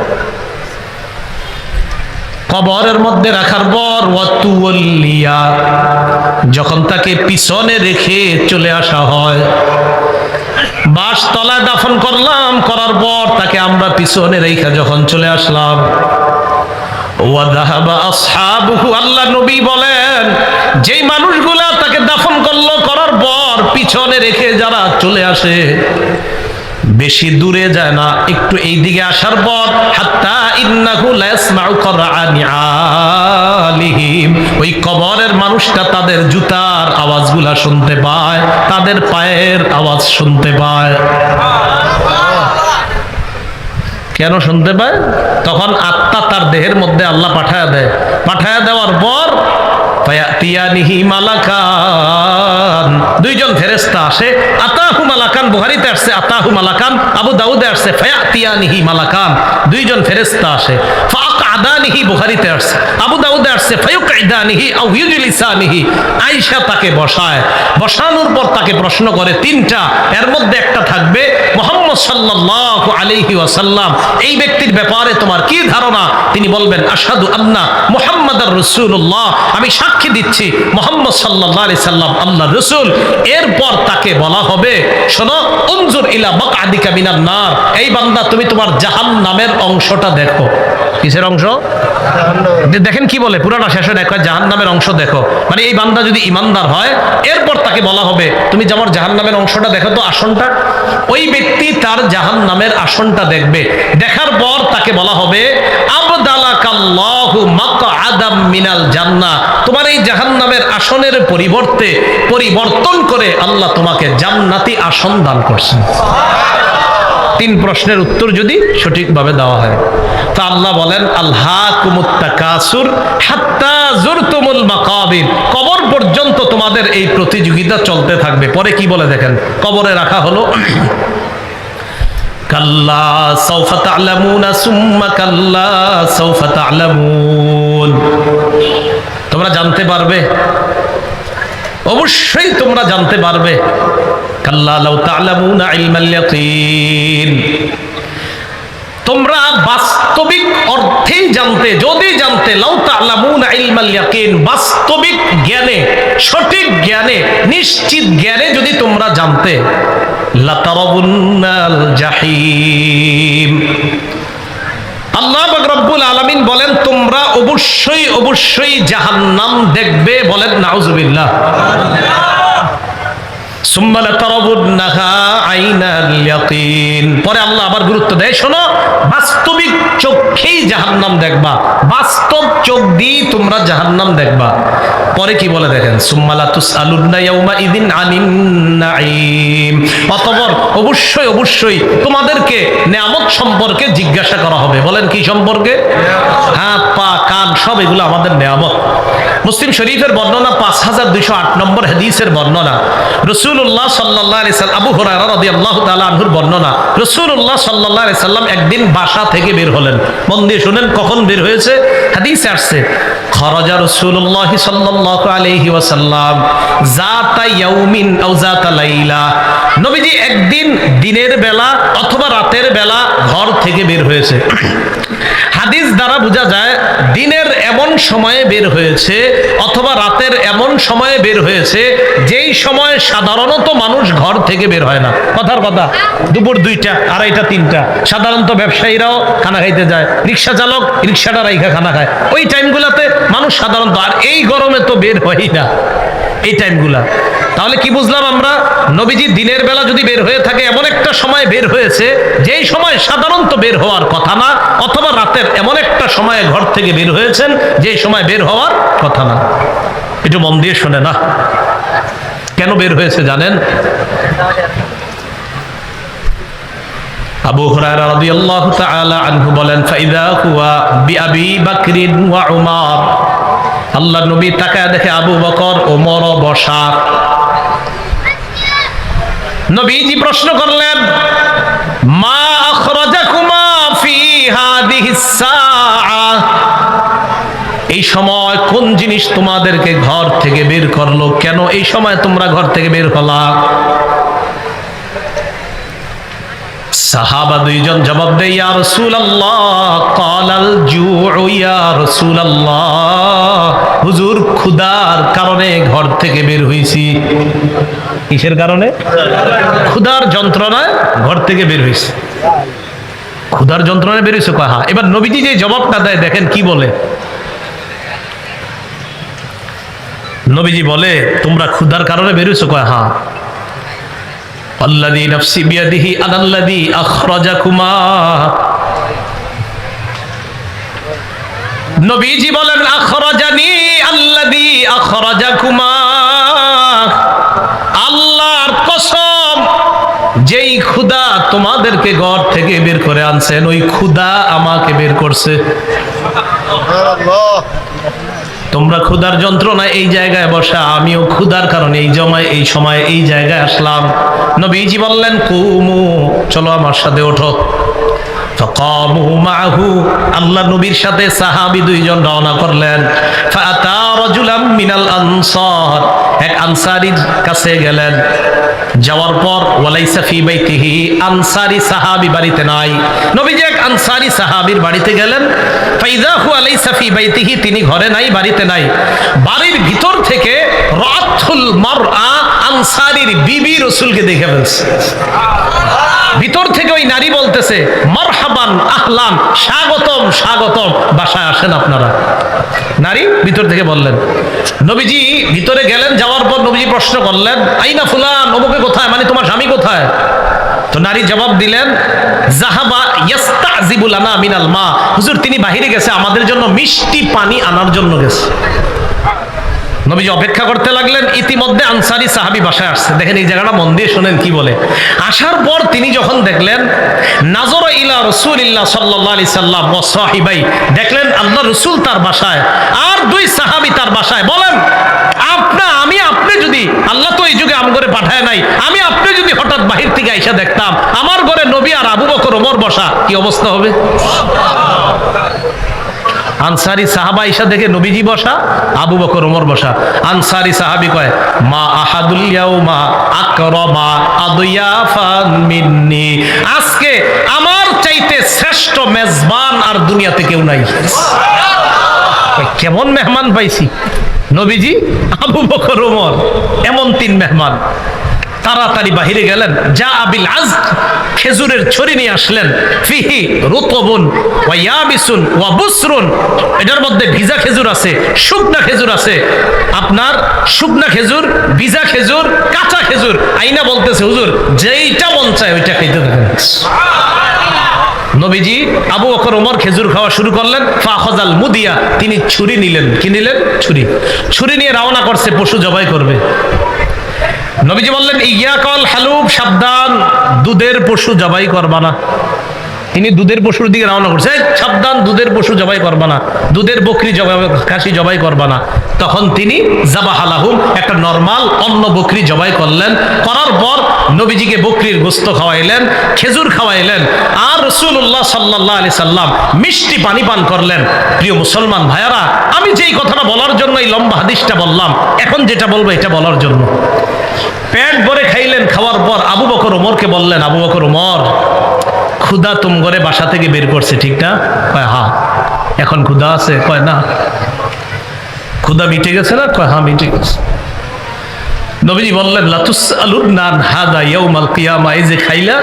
কবরের মধ্যে রাখার পর ওয়াতুওয়াল্লিয়া, যখন তাকে পিছনে রেখে চলে আসা হয়, বাস তলায় দাফন করলাম, করার পর তাকে আমরা পিছনে রেখে যখন চলে আসলাম, ওয়াযাহাবা আসহাবুহু, আল্লাহ নবী বলেন যেই মানুষগুলা তাকে দাফন করলো, করার পর পিছনে রেখে যারা চলে আসে, বেশি দূরে যায় না, একটু এই দিকে আসার পর হাত্তা ইন্নাহু লা ইয়াসমাউ করাআনি আলিহিম, ওই কবরের মানুষটা তাদের জুতার আওয়াজগুলা শুনতে পায়, তাদের পায়ের আওয়াজ শুনতে পায়। কেন শুনতে পায়? তখন আত্মা তার দেহের মধ্যে আল্লাহ পাঠায়া দেয়, পাঠায়া দেওয়ার পর ফায়াতিয়ানিহি মালাকান, দুইজন ফেরেশতা আসে। আতাহু মালাকান বুখারীতে আসছে, আতাহু মালাকান আবু দাউদে আসছে ফায়াতিয়ানিহি মালাকান, দুইজন ফেরেশতা আসে। ফাআকআদানিহি বুখারীতে আসছে, আবু দাউদে আসছে ফায়ুকঈদানিহি আও ইউজলিসানিহি, আয়েশা তাকে বসায়, বসানোর পর তাকে প্রশ্ন করে তিনটা, এর মধ্যে একটা থাকবে মুহাম্মদ সাল্লাল্লাহু আলাইহি ওয়াসাল্লাম, এই ব্যক্তির ব্যাপারে তোমার কি ধারণা? তিনি বলবেন আশহাদু আন্না মুহাম্মাদার রাসূলুল্লাহ, আমি সাক্ষী দিচ্ছি মুহাম্মদ সাল্লাল্লাহু আলাইহি সাল্লাম আল্লাহর রাসূল। এরপর তাকে বলা হবে শোনো, উনজুর ইলা মাকআদিকা মিনান নার, এই বান্দা তুমি তোমার জাহান্নামের অংশটা দেখো। কিসের অংশ? দেখেন কি বলে, পুরাটা শেষে দেখো জাহান্নামের অংশ দেখো, মানে এই বান্দা যদি ইমানদার হয়, এরপর তাকে বলা হবে তুমি যেমন জাহান্নামের অংশটা দেখো তো, আসনটা। ওই ব্যক্তি তার জাহান্নামের আসনটা দেখবে, দেখার পর তাকে বলা হবে আবদালাকাল্লাহু মাকআদাম মিনাল জান্নাহ, তোমার এই জাহান্নামের আসনের পরিবর্তে পরিবর্তন করে আল্লাহ তোমাকে জান্নাতি আসন দান করছেন। তিন প্রশ্নের উত্তর যদি সঠিকভাবে দেওয়া হয়, তা আল্লাহ বলেন আলহাকুমুত তাকাসুর হাত্তা যুরতুমুল মাকাবির, কবর পর্যন্ত তোমাদের এই প্রতিযোগিতা চলতে থাকবে। পরে কি বলে দেখেন, কবরে রাখা হলো, কাল্লা সাউফা তা'লামুনা সুম্মা কাল্লা সাউফা তা'লামুন, তোমরা জানতে পারবে, অবশ্যই তোমরা জানতে পারবে। কাল্লা লাউ তা'লামুনা ইলমাল ইয়াকিন, তোমরা বাস্তবিক অর্থেই জানতে, যদি জানতে, লাউ তা'লামুনা ইলমাল ইয়াকিন, বাস্তবিক জ্ঞানে, সঠিক জ্ঞানে, নিশ্চিত জ্ঞানে যদি তোমরা জানতে, লাতারাবুন্নাল জাহিম, আল্লাহ পাক রব্বুল আলামিন বলেন তোমরা অবশ্যই অবশ্যই জাহান্নাম দেখবে। বলেন নাউজুবিল্লাহ। সুম্মা লাতারাবুন্নাহা আইনাল ইয়াকিন, পরে আল্লাহ আবার গুরুত্ব দেয়, শোনো বাস্তবিক চোখেই জাহান্নাম দেখবা, বাস্তব চোখ দিয়ে তোমরা জাহান্নাম দেখবা। পরে কি বলে দেখেন, সুম্মা লাতুসআলুন্না ইয়াউমা ইযিন আনিন নাঈম, অতঃপর অবশ্যই অবশ্যই তোমাদেরকে নেয়ামত সম্পর্কে জিজ্ঞাসা করা হবে। বলেন কি সম্পর্কে? হাত পা কান সব এগুলো আমাদের নেয়ামত। মুসলিম শরীফের বর্ণনা 5208 নম্বর হাদিসের বর্ণনা, রাসূলুল্লাহ সাল্লাল্লাহু আলাইহি সাল্লাম, আবু হুরায়রা রাদিয়াল্লাহু তাআলা আনহুর বর্ণনা, রাসূলুল্লাহ সাল্লাল্লাহু আলাইহি সাল্লাম একদিন বাসা থেকে বের হলেন। মন দিয়ে শুনেন কখন বের হয়েছে, হাদিসে আসছে খরাজা রাসূলুল্লাহ সাল্লাল্লাহু আলাইহি ওয়াসাল্লাম যাতা ইয়াউমিন আও যাতা লাইলা, নবীজি একদিন দিনের বেলা অথবা রাতের বেলা ঘর থেকে বের হয়েছে। হাদিস দ্বারা বোঝা যায় দিনের এমন সময়ে বের হয়েছে অথবা রাতের এমন সময়ে বের হয়েছে যেই সময় সাধারণত মানুষ ঘর থেকে বের হয় না। কথার কথা, দুপুর 2টা, 2:30, 3টা সাধারণত ব্যবসায়ীরাও খানা খাইতে যায়, রিক্সা চালক রিক্সাটা রাইখা খানা খায়, ওই টাইমগুলাতে মানুষ সাধারণত, আর এই গরমে তো বের হয়ই না এই টাইমগুলা। তাহলে কি বুঝলাম আমরা, নবীজি দিনের বেলা যদি বের হয়ে থাকে এমন একটা সময় বের হয়েছে যেই সময় সাধারণত বের হওয়ার কথা না, অথবা রাতের এমন একটা সময়ে ঘর থেকে বের হয়েছেন যেই সময় বের হওয়ার কথা না। একটু মন দিয়ে শুনে না, কেন বের হয়েছে জানেন? আবু হুরায়রা রাদিয়াল্লাহু তাআলা আনহু বলেন, ফাইদা হুয়া বিআবি বকরিন ওয়া উমর, আল্লাহ নবী তাকায় দেখে আবু বকর ওমর বসা। নবীজি প্রশ্ন করলেন, মা আখরাজাকুমা ফি হাদিহিস সাআ, এই সময় কোন জিনিস তোমাদেরকে ঘর থেকে বের করলো? কেন এই সময় তোমরা ঘর থেকে বের হলা? সাহাবা দুইজন জবাব দেয়, ইয়া রাসূলুল্লাহ ক্বালাল জুউ ইয়া রাসূলুল্লাহ, হুজুর ক্ষুধার কারণে ঘর থেকে বের হইছি। কিসের কারণে? ক্ষুধার যন্ত্রণায় ঘর থেকে বের হইছে। ক্ষুধার যন্ত্রণায় বের হইছে কয় হ্যাঁ। এবার নবীজি যে জবাবটা দেয় দেখেন কি বলে। নবীজি বলে তোমরা ক্ষুধার কারণে বের হইছো? কয় হ্যাঁ। আল্লাযী নাফসি বিয়াদিহি আনাল্লাযী আখরাজাকুমা, নবীজি বলেন আখরাজানি আল্লাযী আখরাজাকুমা, আল্লাহর কসম যেই ক্ষুধা তোমাদেরকে ঘর থেকে বের করে আনছেন ওই ক্ষুধা আমাকে বের করছে। তোমরা ক্ষুধার যন্ত্রণায় এই জায়গায় বসা, আমিও ক্ষুধার কারণে এই সময় এই জায়গায় আসলাম। নবীজি বললেন কুমু, চলো আমার সাথে ওঠো। ফাকামু মাহু, আল্লাহ নবীর সাথে সাহাবী দুইজন রওনা করলেন। ফাআতা রাজুলাম মিনাল আনসার, এক আনসারীর কাছে গেলেন। যাওয়ার পর ওয়ালাইসা ফি বাইতিহি, আনসারী সাহাবী বাড়িতে নাই। নবীজি এক আনসারী সাহাবীর বাড়িতে গেলেন। ফাইযা হুয়া লাইসা ফি বাইতিহি, তিনি ঘরে নাই, বাড়িতে নাই। বাড়ির ভিতর থেকে রাতুল মারআ, আনসারীর বিবি রাসূলকে দেখে ফেলছে। ভিতর থেকে ওই নারী বলতেছে মারহাবান আহলান, স্বাগতম স্বাগতম, বাসায় আসেন আপনারা। নারী ভিতর থেকে বললেন। নবীজি ভিতরে গেলেন। যাওয়ার পর নবীজি প্রশ্ন করলেন আইনা ফুলান, অমুকে কোথায়, মানে তোমার স্বামী কোথায়? তো নারী জবাব দিলেন যাহাবা ইস্তাযিবু লানা মিনাল মা, হুজুর তিনি বাহিরে গেছে, আমাদের জন্য মিষ্টি পানি আনার জন্য গেছে। নবীজি অপেক্ষা করতে লাগলেন। ইতিমধ্যে আনসারী সাহাবী বাসায় আসছে। দেখেন এই জায়গাটা মন দিয়ে শোনেন কি বলে। আসার পর তিনি যখন দেখলেন নাজরা ইলা রাসূলিল্লাহ সাল্লাল্লাহু আলাইহি সাল্লাম ওয়া সাহিবাই, দেখলেন আল্লাহ রাসূল তার বাসায় আর দুই সাহাবী তার বাসায়। বলেন আপনি যদি, আল্লাহ তো এই যুগে আম ঘরে পাঠায় নাই, আমি আপনি যদি হঠাৎ বাহির থেকে আইসা দেখতাম আমার ঘরে নবী আর আবু বকর ওমর বসা, কি অবস্থা হবে? আনসারী সাহাবা ঈশা দেখে নবীজি বসা, আবু বকর ওমর বসা। আনসারী সাহাবী কয় মা আহাদুল ইয়াউমা আকরামা আদয়াফান মিন্নি, আজকে আমার চাইতে শ্রেষ্ঠ মেজবান আর দুনিয়াতে কেউ নাই। কেমন মেহমান পাইছি, নবীজি, আবু বকর ওমর, এমন তিন মেহমান। তাড়াতাড়ি বাহিরে গেলেন। যা আবিল আজ, খেজুরের ছড়ি নিয়ে আসলেন। ফিহি রুতবুন ওয়া ইয়াবিসুন ওয়া বুসরুন, এটার মধ্যে ভিজা খেজুর আছে, শুকনা খেজুর আছে। আপনার শুকনা খেজুর, ভিজা খেজুর, কাঁচা খেজুর। আইনা বলতেছে হুজুর যেইটা মন চায় ওইটা খাইতে থাকেন। নবীজি আবু বকর ওমর খেজুর খাওয়া শুরু করলেন। ফাখাযাল মুদিয়া, তিনি ছুরি নিলেন। কি নিলেন? ছুরি নিয়ে রওনা করছে, পশু জবাই করবে। নবীজি বললেন ইয়াকাল হালুব, সাবধান, দুধের পশু জবাই করবা না। তিনি দুধের পশুর দিকে রওনা করছে, সাবধান, দুধের পশু জবাই করবা না, দুধের বকরি জবাই, খাসি জবাই করবা না। তখন তিনি জাবাহালাহুম, একটা নরমাল অন্য বকরি জবাই করলেন। করার পর নবীজিকে বকরির গোশত খাওয়াইলেন, খেজুর খাওয়াইলেন, আর রাসূলুল্লাহ সাল্লাল্লাহু আলাইহি সাল্লাম মিষ্টি পানি পান করলেন। প্রিয় মুসলমান ভাইয়ারা, আমি যেই কথাটা বলার জন্য এই লম্বা হাদিসটা বললাম, এখন যেটা বলবো এটা বলার জন্য। পেট ভরে খাইলেন। খাওয়ার পর আবু বকর ওমরকে বললেন আবু বকর ওমর, ক্ষুধা তুম ঘরে বাসা থেকে বের করছে, ঠিক না? কয় হ্যাঁ। এখন ক্ষুধা আছে? কয় না। ক্ষুধা মিটে গেছে না? কয় হ্যাঁ মিটে গেছে। নবীজি বললেন লাতুসআলুন্না আন হাযা ইয়াউমাল কিয়ামা, এই যে খাইলা,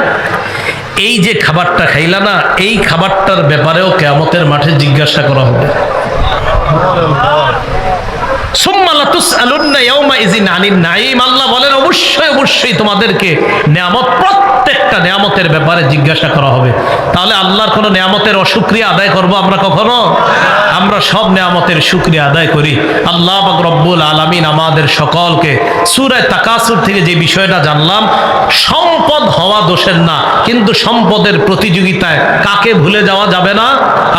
এই যে খাবারটা খাইলা না, এই খাবারটার ব্যাপারেও কিয়ামতের মাঠে জিজ্ঞাসা করা হবে। সুম্মা লাতুসআলুন্না ইয়াউমা ইযিন আনিন নাঈম, আল্লাহ বলেন অবশ্যই তোমাদেরকে নিয়ামত, প্রত্যেকটা নিয়ামতের ব্যাপারে জিজ্ঞাসা করা হবে। তাহলে আল্লাহর কোন নিয়ামতের অশুকরিয়া আদায় করব আমরা কখনো? আমরা সব নিয়ামতের শুকরিয়া আদায় করি। আল্লাহ পাক রব্বুল আলামিন আমাদের সকলকে সূরা তাকাসুর থেকে যে বিষয়টা জানলাম, সম্পদ হওয়া দোষের না, কিন্তু সম্পদের প্রতিযোগিতায় কাকে ভুলে যাওয়া যাবে না?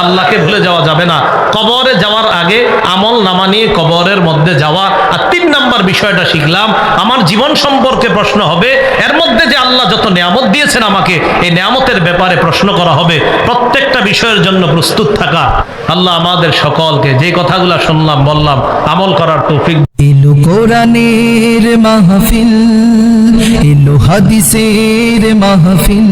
আল্লাহকে ভুলে যাওয়া যাবে না। কবরে যাওয়ার আগে আমল নামা নিয়ে কবরের মধ্যে যাওয়া। আর 3 নাম্বার বিষয়টা শিখলাম, আমার জীবন সম্পর্কে প্রশ্ন হবে, এর মধ্যে যে আল্লাহ যত নিয়ামত দিয়েছেন আমাকে, এই নিয়ামতের ব্যাপারে প্রশ্ন করা হবে। প্রত্যেকটা বিষয়ের জন্য প্রস্তুত থাকা। আল্লাহ আমাদের সকলকে যে কথাগুলো শুনলাম বললাম আমল করার তৌফিক। এলো কোরআনের মাহফিল, এলো হাদিসের মাহফিল।